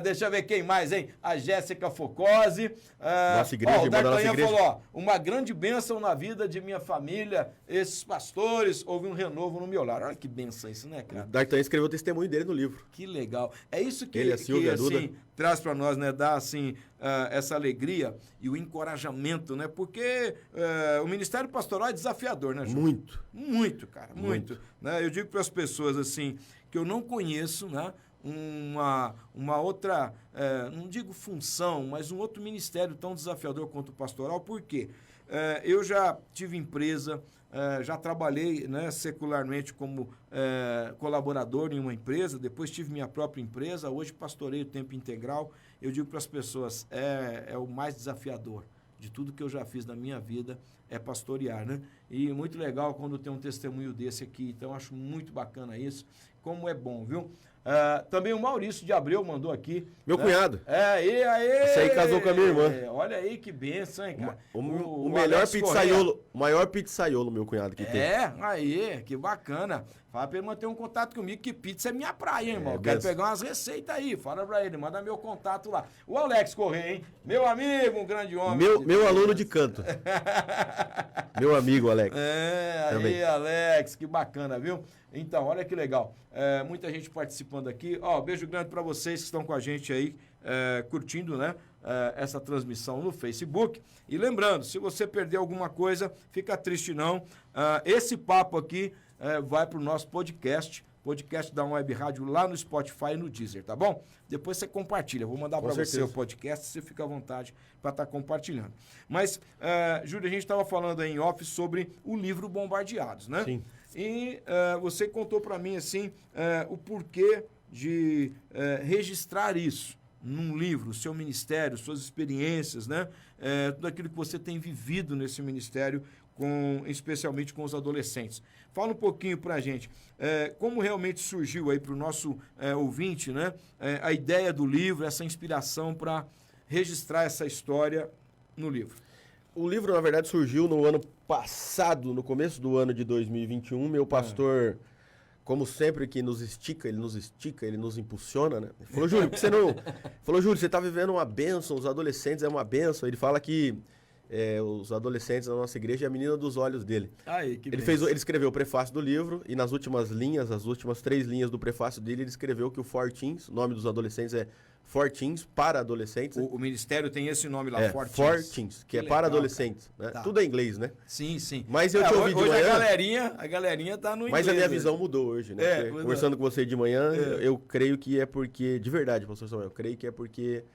Deixa eu ver quem mais, hein? A Jéssica Focose. Nossa igreja, o irmã da nossa D'Artagnan igreja. falou, ó, uma grande bênção na vida de minha família, esses pastores, houve um renovo no meu lar. Olha que bênção isso, né, O cara? D'Artagnan escreveu o testemunho dele no livro. Que legal. É isso que, Ele, a Silvia, a Duda. assim, traz para nós, né? Dá, assim, essa alegria e o encorajamento, né? Porque o ministério pastoral é desafiador, né, Ju? Muito. Muito, cara, muito. Né? Eu digo para as pessoas, assim, que eu não conheço, né? Uma outra, não digo função, mas um outro ministério tão desafiador quanto o pastoral. Por quê? Eu já tive empresa, já trabalhei, né, secularmente como colaborador em uma empresa, depois tive minha própria empresa, hoje pastoreio tempo integral. Eu digo para as pessoas, é o mais desafiador de tudo que eu já fiz na minha vida, é pastorear, né? E muito legal quando tem um testemunho desse aqui, então acho muito bacana isso, como é bom, viu? Também o Maurício de Abreu mandou aqui. Meu né? cunhado. Aê! Esse aí casou com a minha irmã. Olha aí que benção, hein, cara? O melhor Alex pizzaiolo, o maior pizzaiolo, meu cunhado, que tem. Aí, que bacana. Fala pra ele manter um contato comigo, que pizza é minha praia, hein, irmão? Quero benção. pegar umas receitas aí. Fala pra ele, manda meu contato lá. O Alex Correia, hein? Meu amigo, um grande homem. Meu aluno de canto. Meu amigo, Alex. Aí, Também. Alex, que bacana, viu? Então, olha que legal. Muita gente participando aqui. Beijo grande para vocês que estão com a gente aí, curtindo, né? Essa transmissão no Facebook. E lembrando, se você perder alguma coisa, fica triste não. Esse papo aqui vai para o nosso podcast da Web Rádio lá no Spotify e no Deezer, tá bom? Depois você compartilha. Vou mandar para você certeza. o podcast, você fica à vontade para estar compartilhando. Mas, Júlio, a gente estava falando aí em off sobre o livro Bombardeados, né? Sim. E você contou para mim, assim, o porquê de registrar isso num livro, seu ministério, suas experiências, né? Tudo aquilo que você tem vivido nesse ministério, especialmente com os adolescentes. Fala um pouquinho pra gente, como realmente surgiu aí pro nosso ouvinte, né? A ideia do livro, essa inspiração para registrar essa história no livro. O livro, na verdade, surgiu no ano passado, no começo do ano de 2021. Meu pastor, como sempre, que nos estica, ele nos impulsiona, né? Ele falou, Júlio, por que você não... Falou, Júlio, você tá vivendo uma bênção, os adolescentes é uma bênção. Ele fala que os adolescentes da nossa igreja é a menina dos olhos dele. Aí, que Ele escreveu o prefácio do livro e nas últimas linhas, as últimas 3 linhas do prefácio dele, ele escreveu que o Forteens, o nome dos adolescentes é Forteens, para adolescentes. O ministério tem esse nome lá, Forteens, que é legal, para adolescentes. Né? Tá. Tudo é inglês, né? Sim, sim. Mas eu te ouvi de hoje manhã... a galerinha tá no inglês. Mas a minha hoje. visão mudou hoje, né? Porque, mudou. conversando com você de manhã, eu creio que é porque... De verdade, pastor Samuel, eu creio que é porque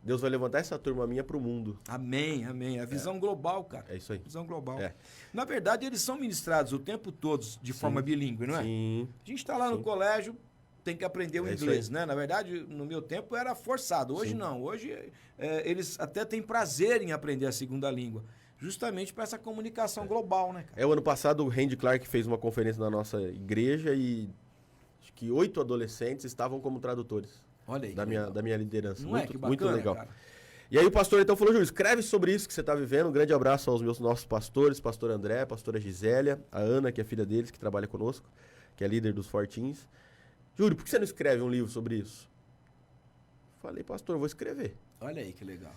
Deus vai levantar essa turma minha pro mundo. Amém, amém. A visão global, cara. É isso aí. Visão global. É. Na verdade, eles são ministrados o tempo todo de forma bilíngue, não é? Sim. A gente está lá no colégio, tem que aprender o É isso inglês, aí. né? Na verdade, no meu tempo era forçado. Hoje não. Hoje eles até têm prazer em aprender a segunda língua. Justamente para essa comunicação global, né, cara? O ano passado o Randy Clark fez uma conferência na nossa igreja e acho que 8 adolescentes estavam como tradutores. Olha aí. Da minha liderança. Não muito, que muito bacana, legal. cara? E aí o pastor então falou, Júlio, escreve sobre isso que você está vivendo. Um grande abraço aos nossos pastores, pastor André, pastora Gisélia, a Ana, que é filha deles, que trabalha conosco, que é líder dos Forteens. Júlio, por que você não escreve um livro sobre isso? Falei, pastor, eu vou escrever. Olha aí que legal.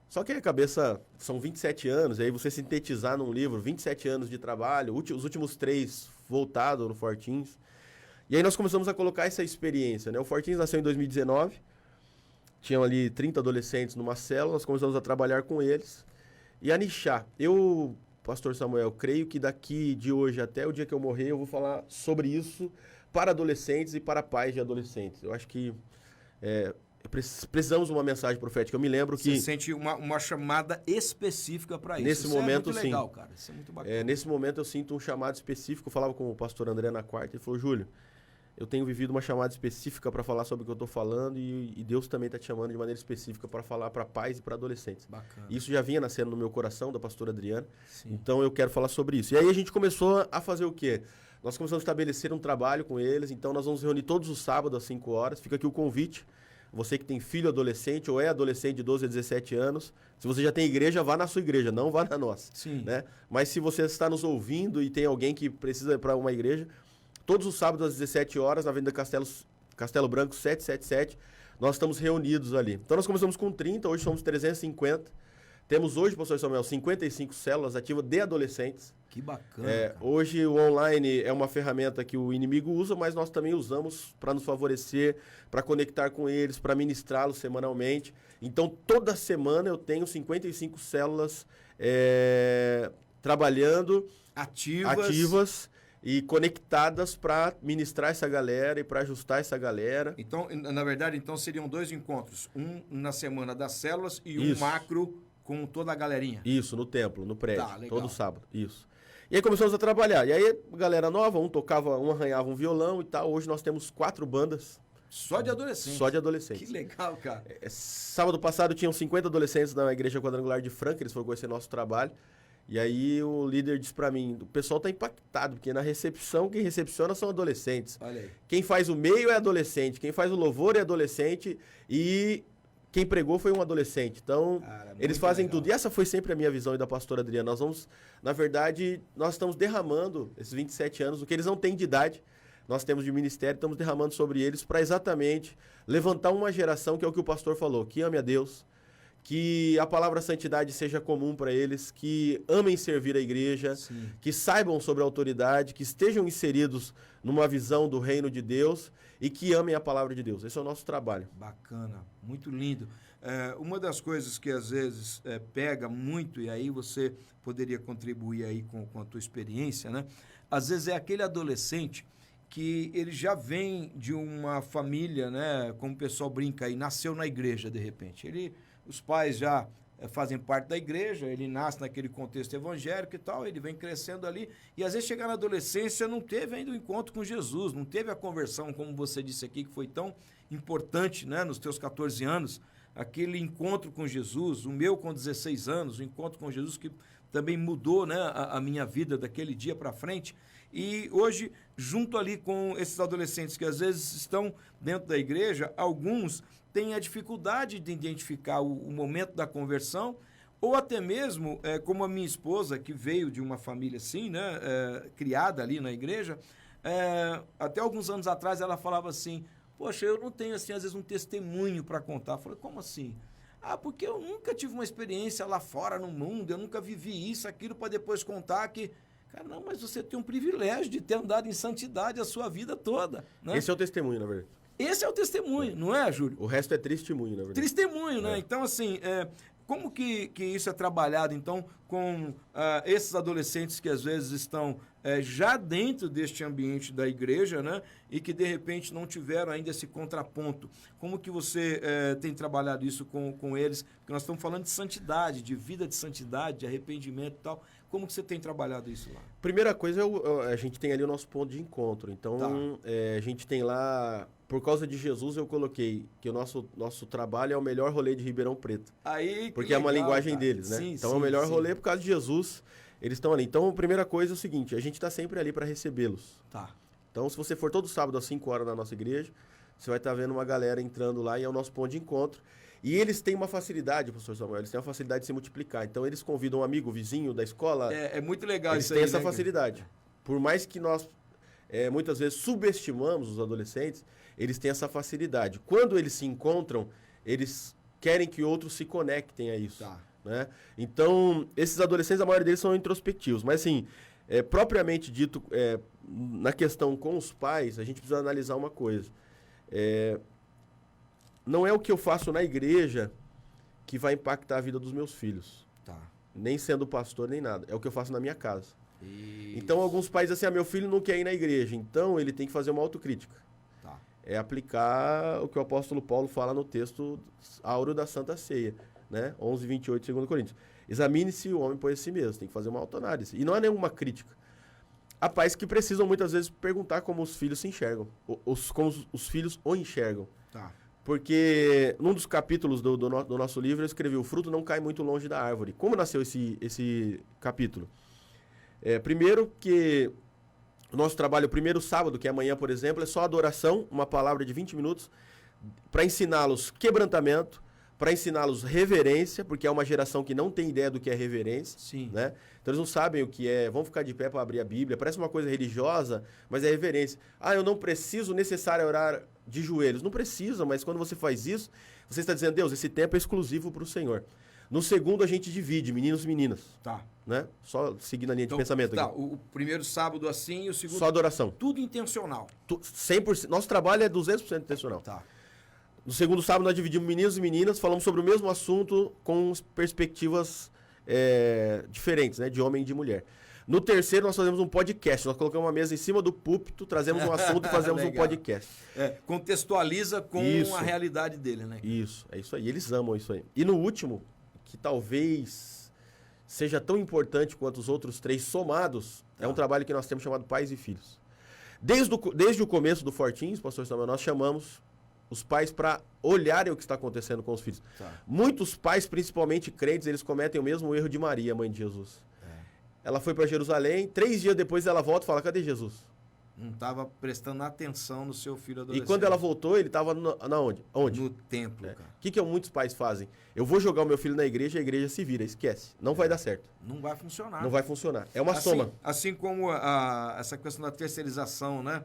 Só que a cabeça, são 27 anos, aí você sintetizar num livro, 27 anos de trabalho, os últimos 3 voltados no Forteens. E aí nós começamos a colocar essa experiência, né? O Forteens nasceu em 2019, tinham ali 30 adolescentes numa célula, nós começamos a trabalhar com eles e a nichar. Eu, pastor Samuel, creio que daqui de hoje até o dia que eu morrer, eu vou falar sobre isso para adolescentes e para pais de adolescentes. Eu acho que precisamos de uma mensagem profética. Eu me lembro que... Você sente uma chamada específica para isso. Nesse isso momento, é muito legal, sim. cara. Isso é muito bacana. nesse momento eu sinto um chamado específico. Eu falava com o pastor André na quarta, ele falou, Júlio, eu tenho vivido uma chamada específica para falar sobre o que eu estou falando e Deus também está te chamando de maneira específica para falar para pais e para adolescentes. Bacana. Isso já vinha nascendo no meu coração, da pastora Adriana, Sim. então eu quero falar sobre isso. E aí a gente começou a fazer o quê? Nós começamos a estabelecer um trabalho com eles, então nós vamos reunir todos os sábados às 5 horas, fica aqui o convite. Você que tem filho adolescente ou é adolescente de 12 a 17 anos, se você já tem igreja, vá na sua igreja, não vá na nossa. Sim. Né? Mas se você está nos ouvindo e tem alguém que precisa ir para uma igreja, todos os sábados às 17 horas, na Avenida Castelo Branco 777, nós estamos reunidos ali. Então nós começamos com 30, hoje somos 350. Temos hoje, pastor Samuel, 55 células ativas de adolescentes. Que bacana. Hoje o online é uma ferramenta que o inimigo usa, mas nós também usamos para nos favorecer, para conectar com eles, para ministrá-los semanalmente. Então toda semana eu tenho 55 células trabalhando, ativas e conectadas para ministrar essa galera e para ajustar essa galera. Então, na verdade, então seriam 2 encontros. Um na semana das células e Isso. um macro com toda a galerinha. Isso, no templo, no prédio, Tá, legal. todo sábado, isso. E aí começamos a trabalhar. E aí, galera nova, um arranhava um violão e tal. Hoje nós temos 4 bandas Só de adolescente. só de adolescentes. Que legal, cara. Sábado passado tinham 50 adolescentes na Igreja Quadrangular de Franca, eles foram conhecer nosso trabalho. E aí o líder disse pra mim, o pessoal tá impactado, porque na recepção, quem recepciona são adolescentes. Olha aí. Quem faz o meio é adolescente, quem faz o louvor é adolescente e quem pregou foi um adolescente. Então, Cara, eles muito fazem legal. tudo. E essa foi sempre a minha visão e da pastora Adriana. Nós vamos, na verdade, nós estamos derramando esses 27 anos, o que eles não têm de idade, nós temos de ministério, estamos derramando sobre eles para exatamente levantar uma geração, que é o que o pastor falou, que ame a Deus, que a palavra santidade seja comum para eles, que amem servir a igreja, Sim. que saibam sobre a autoridade, que estejam inseridos numa visão do reino de Deus e que amem a palavra de Deus. Esse é o nosso trabalho. Bacana, muito lindo. Uma das coisas que às vezes pega muito, e aí você poderia contribuir aí com a tua experiência, né? Às vezes é aquele adolescente que ele já vem de uma família, né? Como o pessoal brinca aí, nasceu na igreja de repente. Os pais já fazem parte da igreja, ele nasce naquele contexto evangélico e tal, ele vem crescendo ali, e às vezes chegar na adolescência não teve ainda o encontro com Jesus, não teve a conversão, como você disse aqui, que foi tão importante, né, nos teus 14 anos, aquele encontro com Jesus, o meu com 16 anos, o encontro com Jesus que também mudou, né, a minha vida daquele dia para frente. E hoje, junto ali com esses adolescentes que às vezes estão dentro da igreja, alguns têm a dificuldade de identificar o momento da conversão, ou até mesmo, como a minha esposa, que veio de uma família assim, né, criada ali na igreja, até alguns anos atrás ela falava assim, poxa, eu não tenho assim, às vezes um testemunho para contar. Eu falei, como assim? Porque eu nunca tive uma experiência lá fora no mundo, eu nunca vivi isso, aquilo, para depois contar que... Cara, não, mas você tem um privilégio de ter andado em santidade a sua vida toda. Né? Esse é o testemunho, na verdade. Esse é o testemunho, não é, Júlio? O resto é testemunho, na verdade. Testemunho, né? Então, assim, como que isso é trabalhado, então, com esses adolescentes que às vezes estão já dentro deste ambiente da igreja, né? E que, de repente, não tiveram ainda esse contraponto. Como que você tem trabalhado isso com eles? Porque nós estamos falando de santidade, de vida de santidade, de arrependimento e tal. Como que você tem trabalhado isso lá? Primeira coisa, a gente tem ali o nosso ponto de encontro. Então, a gente tem lá... Por causa de Jesus, eu coloquei que o nosso trabalho é o melhor rolê de Ribeirão Preto. Aí, porque legal, é uma linguagem deles, né? Sim, então sim, é o melhor sim. rolê por causa de Jesus. Eles estão ali. Então, a primeira coisa é o seguinte, a gente está sempre ali para recebê-los. Tá. Então, se você for todo sábado às 5 horas na nossa igreja, você vai estar vendo uma galera entrando lá e é o nosso ponto de encontro. E eles têm uma facilidade, professor Samuel, eles têm uma facilidade de se multiplicar. Então, eles convidam um amigo, vizinho da escola. É muito legal eles isso aí, têm essa né, facilidade. Por mais que nós, muitas vezes, subestimamos os adolescentes, eles têm essa facilidade. Quando eles se encontram, eles querem que outros se conectem a isso. Tá. Né? Então, esses adolescentes, a maioria deles são introspectivos. Mas, assim, propriamente dito, na questão com os pais, a gente precisa analisar uma coisa. Não é o que eu faço na igreja que vai impactar a vida dos meus filhos. Tá. Nem sendo pastor, nem nada. É o que eu faço na minha casa. Isso. Então, alguns pais assim, meu filho não quer ir na igreja. Então, ele tem que fazer uma autocrítica. Tá. É aplicar o que o apóstolo Paulo fala no texto áureo da Santa Ceia, né? 11:28, 2 Coríntios. Examine-se o homem por si mesmo. Tem que fazer uma autoanálise. E não é nenhuma crítica. Há pais que precisam muitas vezes perguntar como os filhos se enxergam, como os filhos o enxergam. Tá. Porque num dos capítulos do nosso livro eu escrevi: o fruto não cai muito longe da árvore. Como nasceu esse capítulo? Primeiro que o nosso trabalho, o primeiro sábado, que é amanhã, por exemplo, é só adoração, uma palavra de 20 minutos, para ensiná-los quebrantamento, para ensiná-los reverência, porque é uma geração que não tem ideia do que é reverência. Sim. Né? Então eles não sabem o que é, vão ficar de pé para abrir a Bíblia, parece uma coisa religiosa, mas é reverência. Eu não preciso necessário orar de joelhos. Não precisa, mas quando você faz isso, você está dizendo: Deus, esse tempo é exclusivo para o Senhor. No segundo a gente divide, meninos e meninas. Tá. Né? Só seguindo a linha de pensamento tá, aqui. o primeiro sábado assim e o segundo... Só adoração. Tudo intencional. 100%. Nosso trabalho é 200% intencional. Tá. No segundo sábado nós dividimos meninos e meninas, falamos sobre o mesmo assunto com perspectivas diferentes, né? De homem e de mulher. No terceiro nós fazemos um podcast. Nós colocamos uma mesa em cima do púlpito, trazemos um assunto e fazemos um podcast. Contextualiza com Isso. a realidade dele, né? Isso, é isso aí. Eles amam isso aí. E no último, que talvez seja tão importante quanto os outros 3 somados, é um trabalho que nós temos chamado Pais e Filhos. Desde o começo do Fortins, pastor Samuel, nós chamamos os pais para olharem o que está acontecendo com os filhos. Tá. Muitos pais, principalmente crentes, eles cometem o mesmo erro de Maria, mãe de Jesus. Ela foi para Jerusalém, 3 dias depois ela volta e fala: cadê Jesus? Não estava prestando atenção no seu filho adolescente. E quando ela voltou, ele estava onde? Onde? No templo, cara. O que muitos pais fazem? Eu vou jogar o meu filho na igreja, a igreja se vira, esquece. Não vai dar certo. Não vai funcionar. Não vai funcionar. É uma soma. Assim como essa questão da terceirização, né?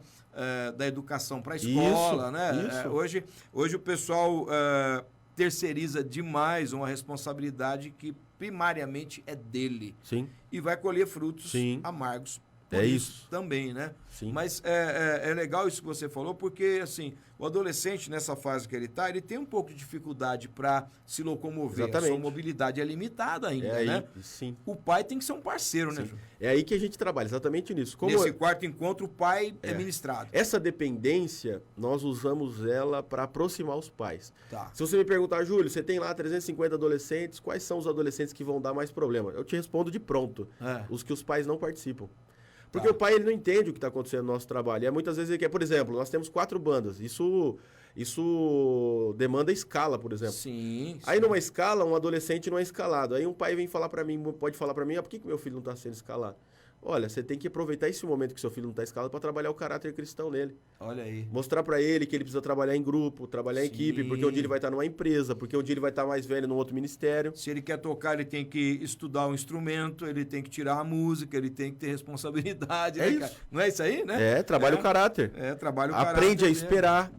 Da educação para a escola, Isso, né? isso. Hoje o pessoal terceiriza demais uma responsabilidade que primariamente é dele. Sim. E vai colher frutos Sim. amargos. Por É isso. também, né? Sim. Mas é legal isso que você falou, porque assim, o adolescente, nessa fase que ele está, ele tem um pouco de dificuldade para se locomover. Exatamente. A sua mobilidade é limitada ainda, É aí, né? sim. O pai tem que ser um parceiro, né, Ju? É aí que a gente trabalha, exatamente nisso. Nesse quarto encontro, o pai é ministrado. Essa dependência, nós usamos ela para aproximar os pais. Tá. Se você me perguntar: Júlio, você tem lá 350 adolescentes, quais são os adolescentes que vão dar mais problema? Eu te respondo de pronto. Os que os pais não participam. Porque o pai, ele não entende o que está acontecendo no nosso trabalho. E muitas vezes ele quer, por exemplo, nós temos 4 bandas. Isso demanda escala, por exemplo. Sim. Aí numa escala, um adolescente não é escalado. Aí um pai vem falar para mim, pode falar para mim: por que meu filho não está sendo escalado? Olha, você tem que aproveitar esse momento que seu filho não está escalado para trabalhar o caráter cristão nele. Olha aí. Mostrar para ele que ele precisa trabalhar em grupo, trabalhar em equipe, porque um dia ele vai estar numa empresa, porque um dia ele vai estar mais velho num outro ministério. Se ele quer tocar, ele tem que estudar um instrumento, ele tem que tirar a música, ele tem que ter responsabilidade, né, isso. cara? Não é isso aí, né? Trabalha o caráter. Trabalha o caráter. Aprende a esperar,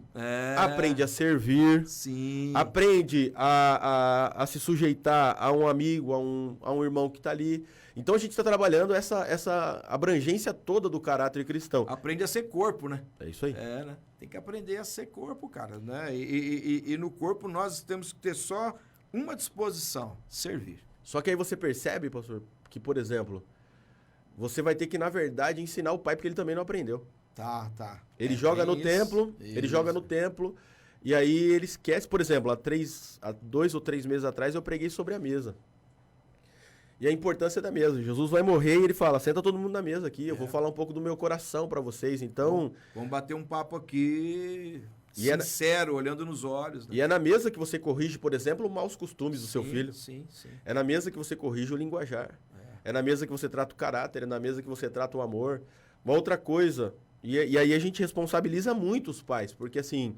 aprende a servir, Sim. aprende a se sujeitar a um amigo, a um irmão que está ali. Então a gente está trabalhando essa abrangência toda do caráter cristão. Aprende a ser corpo, né? É isso aí. Né? Tem que aprender a ser corpo, cara, né? E no corpo nós temos que ter só uma disposição: servir. Só que aí você percebe, pastor, que, por exemplo, você vai ter que, na verdade, ensinar o pai, porque ele também não aprendeu. Tá. Ele joga no templo, e aí ele esquece. Por exemplo, há 2 ou 3 meses atrás eu preguei sobre a mesa. E a importância da mesa. Jesus vai morrer e ele fala: senta todo mundo na mesa aqui, eu vou falar um pouco do meu coração para vocês. Então, vamos bater um papo aqui sincero, olhando nos olhos. Né? E é na mesa que você corrige, por exemplo, os maus costumes do seu filho. Sim. É na mesa que você corrige o linguajar. É na mesa que você trata o caráter, é na mesa que você trata o amor. Uma outra coisa, e aí a gente responsabiliza muito os pais, porque assim,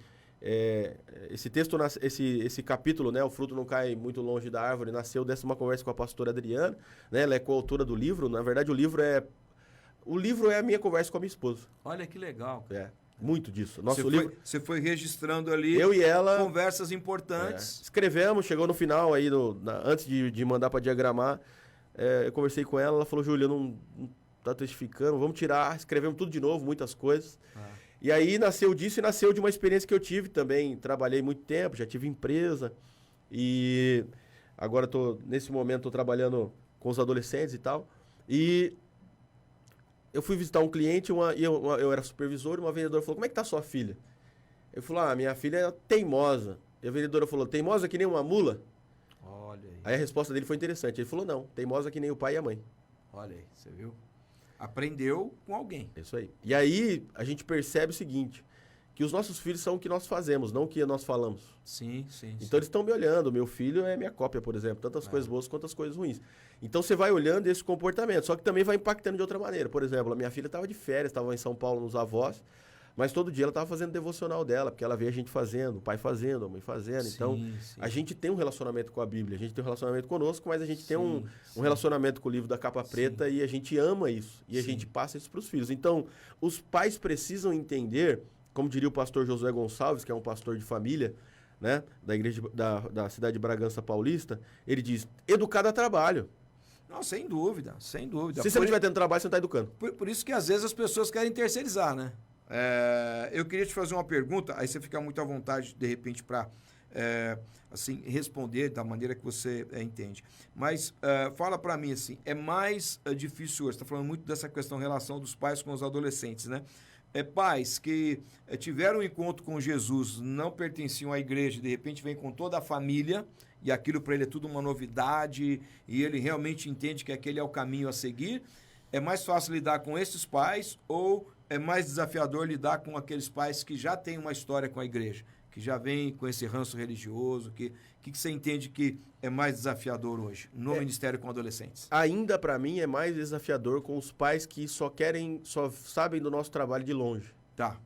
esse texto, esse capítulo, né, O Fruto Não Cai Muito Longe da Árvore, nasceu dessa uma conversa com a pastora Adriana, né, ela é coautora do livro. Na verdade, o livro é a minha conversa com a minha esposa. Olha que legal. Muito disso. Você foi registrando ali, eu e ela, conversas importantes. Escrevemos, chegou no final aí, antes de mandar para diagramar, eu conversei com ela, ela falou: Júlio, não tá testificando, vamos tirar. Escrevemos tudo de novo, muitas coisas. E aí nasceu disso e nasceu de uma experiência que eu tive também. Trabalhei muito tempo, já tive empresa. E agora nesse momento estou trabalhando com os adolescentes e tal. E eu fui visitar um cliente, eu era supervisor, e uma vendedora falou: como é que tá sua filha? Eu falei: minha filha é teimosa. E a vendedora falou: teimosa que nem uma mula? Olha aí. Aí a resposta dele foi interessante. Ele falou: não, teimosa que nem o pai e a mãe. Olha aí, você viu? Aprendeu com alguém. Isso aí. E aí a gente percebe o seguinte, que os nossos filhos são o que nós fazemos, não o que nós falamos. Sim, sim. Então eles estão me olhando. Meu filho é minha cópia, por exemplo. Tanto as coisas boas quanto as coisas ruins. Então você vai olhando esse comportamento. Só que também vai impactando de outra maneira. Por exemplo, a minha filha estava de férias, estava em São Paulo nos avós. Mas todo dia ela estava fazendo devocional dela, porque ela vê a gente fazendo, o pai fazendo, a mãe fazendo. Sim, então, sim. a gente tem um relacionamento com a Bíblia, a gente tem um relacionamento conosco, mas a gente tem um relacionamento com o livro da capa preta e a gente ama isso. E a gente passa isso para os filhos. Então, os pais precisam entender, como diria o pastor Josué Gonçalves, que é um pastor de família, né, da igreja da cidade de Bragança Paulista, ele diz, educar dá trabalho. Não, sem dúvida, sem dúvida. Se você não estiver tendo trabalho, você não está educando. Por isso que às vezes as pessoas querem terceirizar, né? Eu queria te fazer uma pergunta, aí você fica muito à vontade, de repente, para assim, responder da maneira que você entende. Mas fala para mim, assim, é mais difícil hoje, você está falando muito dessa questão, relação dos pais com os adolescentes, né? Pais que tiveram um encontro com Jesus, não pertenciam à igreja, de repente vem com toda a família, e aquilo para ele é tudo uma novidade, e ele realmente entende que aquele é o caminho a seguir. É mais fácil lidar com esses pais ou é mais desafiador lidar com aqueles pais que já têm uma história com a igreja, que já vêm com esse ranço religioso? Que você entende que é mais desafiador hoje no ministério com adolescentes? Ainda para mim é mais desafiador com os pais que só sabem do nosso trabalho de longe. Tá.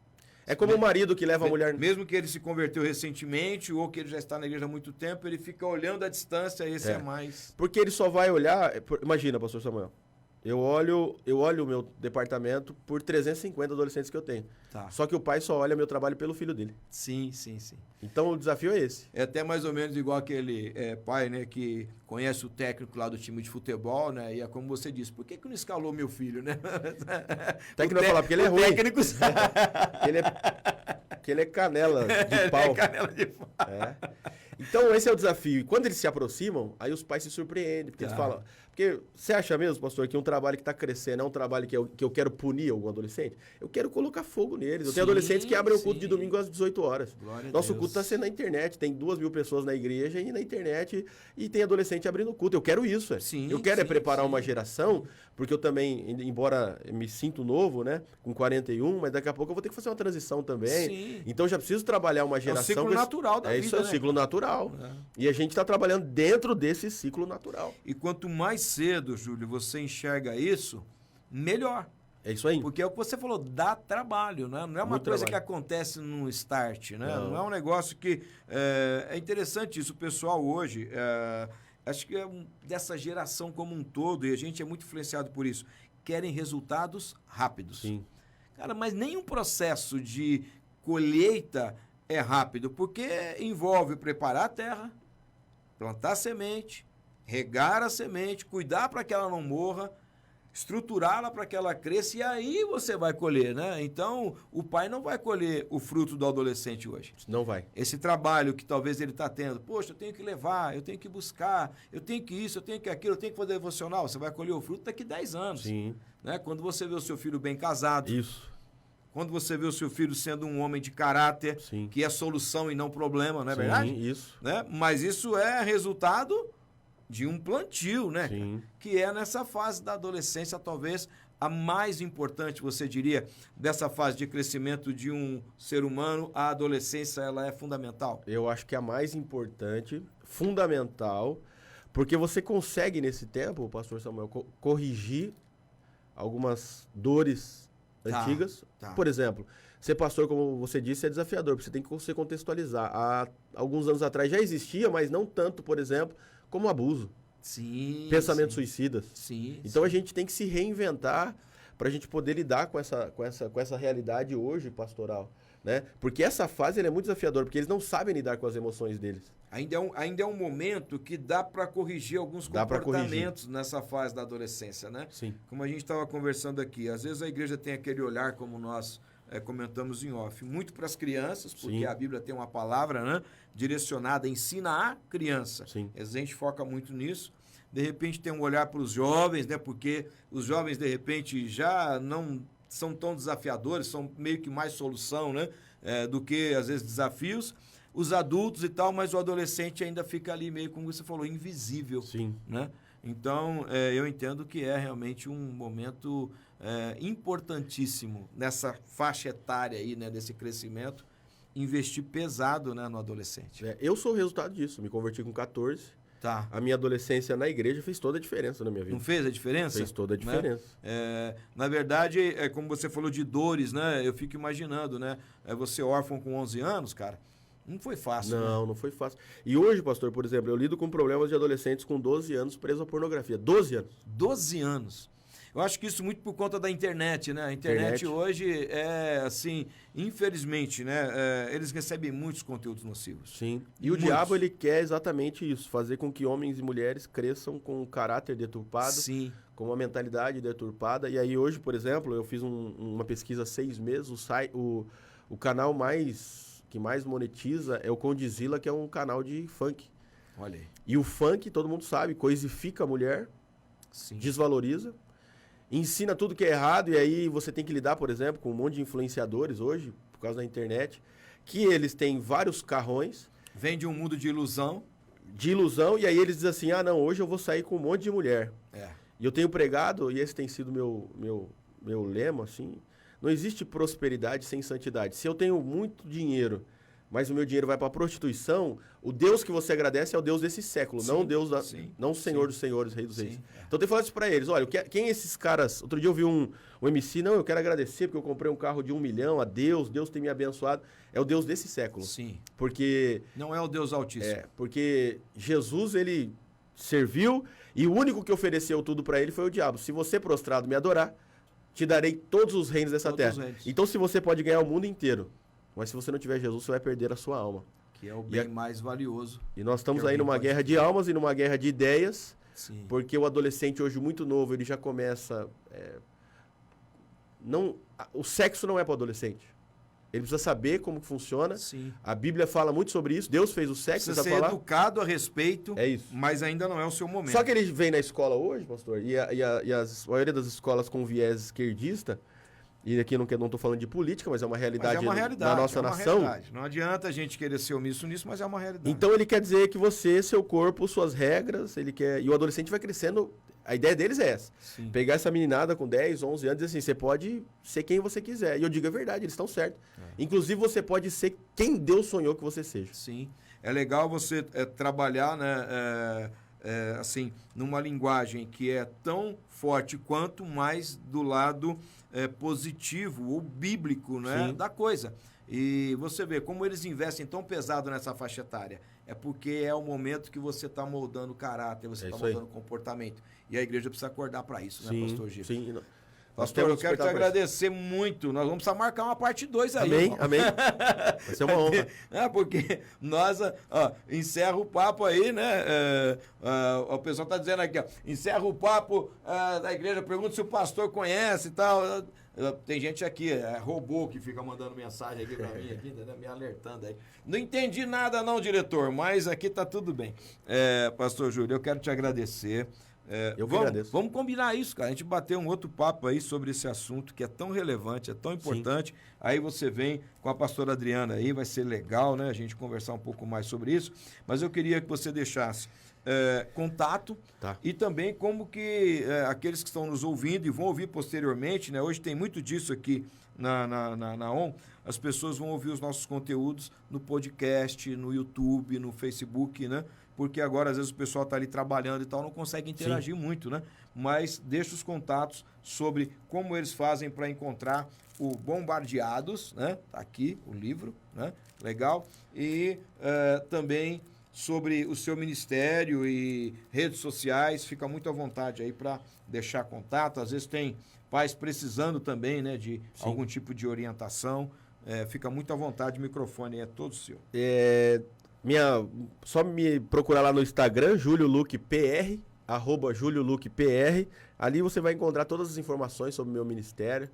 É como o marido que leva a mulher... Mesmo que ele se converteu recentemente ou que ele já está na igreja há muito tempo, ele fica olhando à distância, esse é mais... Porque ele só vai olhar... Imagina, pastor Samuel. Eu olho o meu departamento por 350 adolescentes que eu tenho. Tá. Só que o pai só olha meu trabalho pelo filho dele. Sim, sim, sim. Então o desafio é esse. É até mais ou menos igual aquele pai, né, que conhece o técnico lá do time de futebol, né? E é como você disse, por que não escalou meu filho, né? O técnico vai falar, porque ele é ruim. Técnico... que ele é canela de pau. Ele é canela de pau. Então esse é o desafio. E quando eles se aproximam, aí os pais se surpreendem. Porque eles falam... Porque você acha mesmo, pastor, que um trabalho que está crescendo é um trabalho que eu quero punir algum adolescente? Eu quero colocar fogo neles. Eu tenho adolescentes que abrem o culto de domingo às 18 horas. Nosso culto está sendo na internet. Tem 2.000 pessoas na igreja e na internet. E tem adolescente abrindo o culto. Eu quero isso. Eu quero preparar uma geração, porque eu também, embora me sinto novo, né? Com 41, mas daqui a pouco eu vou ter que fazer uma transição também. Sim. Então eu já preciso trabalhar uma geração... É o ciclo natural da vida, isso, é o ciclo natural. E a gente está trabalhando dentro desse ciclo natural. E quanto mais cedo, Júlio, você enxerga isso, melhor. É isso aí. Porque é o que você falou, dá trabalho, né? Não é uma coisa que acontece no start, né? Não é um negócio que... É interessante isso. O pessoal hoje, acho que é dessa geração como um todo, e a gente é muito influenciado por isso, querem resultados rápidos. Sim. Cara, mas nenhum processo de colheita é rápido, porque envolve preparar a terra, plantar semente, regar a semente, cuidar para que ela não morra, estruturá-la para que ela cresça e aí você vai colher, né? Então, o pai não vai colher o fruto do adolescente hoje. Não vai. Esse trabalho que talvez ele está tendo, poxa, eu tenho que levar, eu tenho que buscar, eu tenho que isso, eu tenho que aquilo, eu tenho que fazer devocional, você vai colher o fruto daqui 10 anos. Sim. Né? Quando você vê o seu filho bem casado. Isso. Quando você vê o seu filho sendo um homem de caráter, Sim. que é solução e não problema, não é verdade? Sim, isso. Né? Mas isso é resultado de um plantio, né? Sim. Que é nessa fase da adolescência, talvez a mais importante, você diria, dessa fase de crescimento de um ser humano, a adolescência ela é fundamental? Eu acho que é a mais importante, fundamental, porque você consegue nesse tempo, pastor Samuel, corrigir algumas dores antigas. Tá. Por exemplo, ser pastor, como você disse, é desafiador, porque você tem que se contextualizar. Há alguns anos atrás já existia, mas não tanto, por exemplo, como abuso. Sim. Pensamentos suicidas. Sim. Então a gente tem que se reinventar para a gente poder lidar com essa realidade hoje pastoral. Né? Porque essa fase é muito desafiadora, porque eles não sabem lidar com as emoções deles. Ainda é um momento que dá para corrigir alguns comportamentos nessa fase da adolescência, né? Sim. Como a gente estava conversando aqui, às vezes a igreja tem aquele olhar, como nós comentamos em off, muito para as crianças, porque Sim. a Bíblia tem uma palavra, né, direcionada, ensina a criança. Sim. A gente foca muito nisso. De repente tem um olhar para os jovens, né, porque os jovens, de repente, já não são tão desafiadores, são meio que mais solução, né, do que, às vezes, desafios. Os adultos e tal, mas o adolescente ainda fica ali meio, como você falou, invisível. Sim. Né? Então, eu entendo que é realmente um momento importantíssimo nessa faixa etária aí, né, desse crescimento, investir pesado, né, no adolescente. Eu sou o resultado disso. Me converti com 14. Tá. A minha adolescência na igreja fez toda a diferença na minha vida. Não fez a diferença? Fez toda a diferença. Né? Na verdade, como você falou de dores, né? Eu fico imaginando, né? Você órfão com 11 anos, cara, não foi fácil. Não, né? não foi fácil. E hoje, pastor, por exemplo, eu lido com problemas de adolescentes com 12 anos presos à pornografia. 12 anos. 12 anos. Eu acho que isso muito por conta da internet, né? A internet hoje assim, infelizmente, né? Eles recebem muitos conteúdos nocivos. Sim. E o diabo, ele quer exatamente isso, fazer com que homens e mulheres cresçam com um caráter deturpado, Sim. com uma mentalidade deturpada. E aí hoje, por exemplo, eu fiz uma pesquisa há 6 meses, o canal que mais monetiza é o Condizila, que é um canal de funk. Olha aí. E o funk, todo mundo sabe, coisifica a mulher, Sim. desvaloriza, ensina tudo que é errado, e aí você tem que lidar, por exemplo, com um monte de influenciadores hoje, por causa da internet, que eles têm vários carrões. Vem de um mundo de ilusão. E aí eles dizem assim, não, hoje eu vou sair com um monte de mulher. E eu tenho pregado, e esse tem sido meu lema, assim, não existe prosperidade sem santidade. Se eu tenho muito dinheiro, mas o meu dinheiro vai para a prostituição, o Deus que você agradece é o Deus desse século, não o Deus não o Senhor dos senhores, Rei dos reis. Então eu tenho que falar isso para eles. Olha, quem esses caras... Outro dia eu vi um MC, eu quero agradecer porque eu comprei um carro de 1 milhão a Deus tem me abençoado. É o Deus desse século. Sim. Porque... Não é o Deus Altíssimo. Porque Jesus, ele serviu e o único que ofereceu tudo para ele foi o diabo. Se você prostrado me adorar, te darei todos os reinos dessa terra. Então se você pode ganhar o mundo inteiro, mas se você não tiver Jesus, você vai perder a sua alma. Que é o bem mais valioso. E nós estamos aí numa guerra de almas e numa guerra de ideias. Sim. Porque o adolescente hoje muito novo, ele já começa... o sexo não é para o adolescente. Ele precisa saber como que funciona. Sim. A Bíblia fala muito sobre isso. Deus fez o sexo. Precisa ser educado a respeito. É isso. Mas ainda não é o seu momento. Só que ele vem na escola hoje, pastor, e a maioria das escolas com viés esquerdista, e aqui não estou falando de política, mas é uma realidade, da nossa nação. Realidade. Não adianta a gente querer ser omisso nisso, mas é uma realidade. Então ele quer dizer que você, seu corpo, suas regras, e o adolescente vai crescendo, a ideia deles é essa. Sim. Pegar essa meninada com 10, 11 anos e dizer assim, você pode ser quem você quiser. E eu digo a verdade, eles estão certos. Inclusive você pode ser quem Deus sonhou que você seja. Sim. É legal você trabalhar, né, assim, numa linguagem que é tão forte quanto mais do lado positivo ou bíblico, né, da coisa. E você vê como eles investem tão pesado nessa faixa etária. É porque é o momento que você está moldando o caráter, você está moldando o comportamento. E a igreja precisa acordar para isso, né, pastor Gil? Sim, Pastor, eu quero te agradecer muito. Nós vamos precisar marcar uma parte 2 aí. Amém, amém. Vai ser uma honra. Porque nós encerra o papo aí, né? O pessoal está dizendo aqui, encerra o papo da igreja, pergunta se o pastor conhece e tal. Tem gente aqui, robô, que fica mandando mensagem aqui pra mim, aqui, entendeu? Me alertando aí. Não entendi nada não, diretor, mas aqui tá tudo bem. Pastor Júlio, eu quero te agradecer. Agradeço. Vamos combinar isso, cara. A gente bater um outro papo aí sobre esse assunto que é tão relevante, é tão importante. Sim. Aí você vem com a pastora Adriana aí, vai ser legal, né? A gente conversar um pouco mais sobre isso. Mas eu queria que você deixasse contato e também como que aqueles que estão nos ouvindo e vão ouvir posteriormente, né? Hoje tem muito disso aqui na ON. As pessoas vão ouvir os nossos conteúdos no podcast, no YouTube, no Facebook, né? Porque agora, às vezes, o pessoal está ali trabalhando e tal, não consegue interagir muito, né? Mas deixa os contatos sobre como eles fazem para encontrar o Bombardeados, né? Tá aqui o livro, né? Legal. E também sobre o seu ministério e redes sociais. Fica muito à vontade aí para deixar contato. Às vezes tem pais precisando também, né? De algum tipo de orientação. Fica muito à vontade, o microfone é todo seu. Só me procurar lá no Instagram, JúlioLuquePR, @JúlioLuquePR. Ali você vai encontrar todas as informações sobre o meu ministério,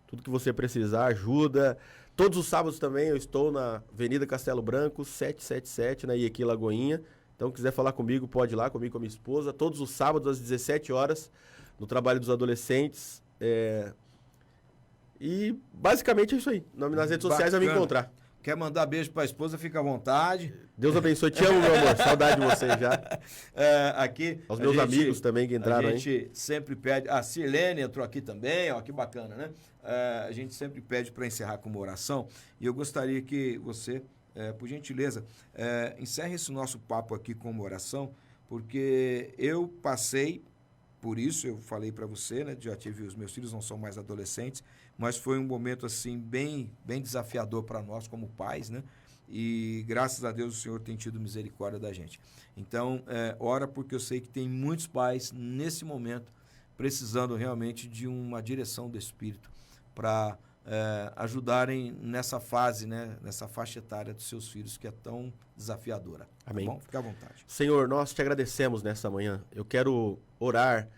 tudo que você precisar, ajuda. Todos os sábados também eu estou na Avenida Castelo Branco, 777, na Iequi Lagoinha. Então, quiser falar comigo, pode ir lá, comigo e com a minha esposa. Todos os sábados, às 17 horas, no trabalho dos adolescentes. E basicamente é isso aí. Nas redes sociais vai me encontrar. Quer mandar beijo pra esposa, fica à vontade. Deus abençoe, te amo, meu amor. Saudade de você já. Aqui. Aos meus amigos também que entraram aí. A gente sempre pede. A Sirlene entrou aqui também, ó, que bacana, né? A gente sempre pede para encerrar com uma oração. E eu gostaria que você, por gentileza, encerre esse nosso papo aqui com uma oração, porque eu passei por isso, eu falei para você, né? Já tive, os meus filhos não são mais adolescentes, mas foi um momento assim bem desafiador para nós como pais, né? E graças a Deus o Senhor tem tido misericórdia da gente. Então, ora, porque eu sei que tem muitos pais nesse momento precisando realmente de uma direção do Espírito para ajudarem nessa fase, né? Nessa faixa etária dos seus filhos que é tão desafiadora. Amém. Tá bom? Fica à vontade. Senhor, nós te agradecemos nessa manhã. Eu quero orar.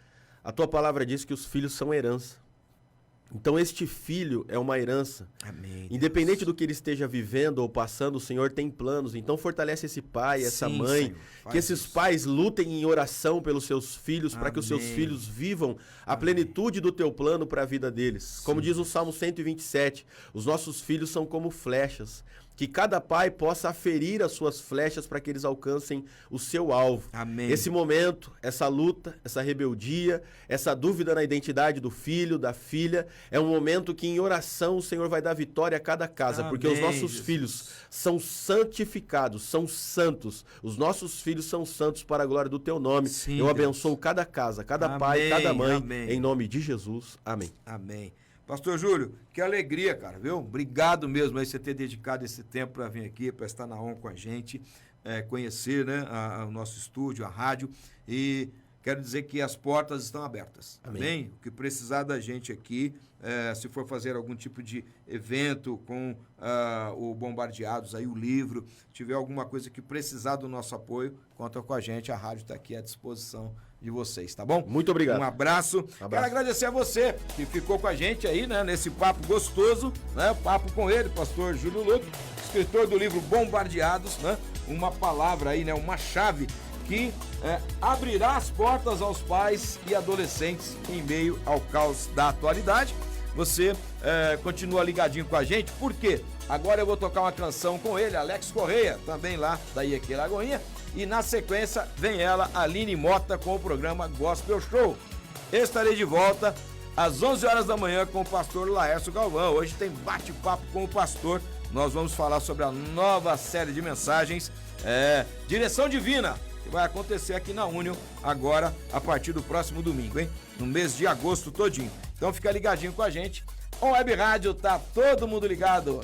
A tua palavra diz que os filhos são herança. Então este filho é uma herança. Amém. Independente do que ele esteja vivendo ou passando, o Senhor tem planos. Então fortalece esse pai, essa mãe, Senhor, que esses pais lutem em oração pelos seus filhos, para que os seus filhos vivam a plenitude do teu plano para a vida deles. Como diz o Salmo 127, os nossos filhos são como flechas. Que cada pai possa aferir as suas flechas para que eles alcancem o seu alvo. Amém. Esse momento, essa luta, essa rebeldia, essa dúvida na identidade do filho, da filha, é um momento que em oração o Senhor vai dar vitória a cada casa, porque os nossos filhos são santificados, são santos. Os nossos filhos são santos para a glória do teu nome. Sim, eu abençoo cada casa, cada pai, cada mãe, em nome de Jesus. Amém. Amém. Pastor Júlio, que alegria, cara, viu? Obrigado mesmo aí você ter dedicado esse tempo para vir aqui, para estar na ON com a gente, conhecer, né, o nosso estúdio, a rádio, e quero dizer que as portas estão abertas. Amém? O que precisar da gente aqui, se for fazer algum tipo de evento com o Bombardeados, aí o livro, tiver alguma coisa que precisar do nosso apoio, conta com a gente, a rádio está aqui à disposição de vocês, tá bom? Muito obrigado. Um abraço. Quero agradecer a você que ficou com a gente aí, né, nesse papo gostoso, né, papo com ele, pastor Júlio Luque, escritor do livro Bombardeados, né, uma palavra aí, né, uma chave que abrirá as portas aos pais e adolescentes em meio ao caos da atualidade. Você continua ligadinho com a gente, porque agora eu vou tocar uma canção com ele, Alex Correia, também lá da IEQ Lagoinha, e na sequência vem ela, Aline Mota, com o programa Gospel Show. Estarei de volta às 11 horas da manhã com o pastor Laércio Galvão. Hoje tem bate-papo com o pastor, nós vamos falar sobre a nova série de mensagens, Direção Divina, que vai acontecer aqui na Union agora, a partir do próximo domingo, hein? No mês de agosto todinho. Então fica ligadinho com a gente. O Web Rádio, tá todo mundo ligado.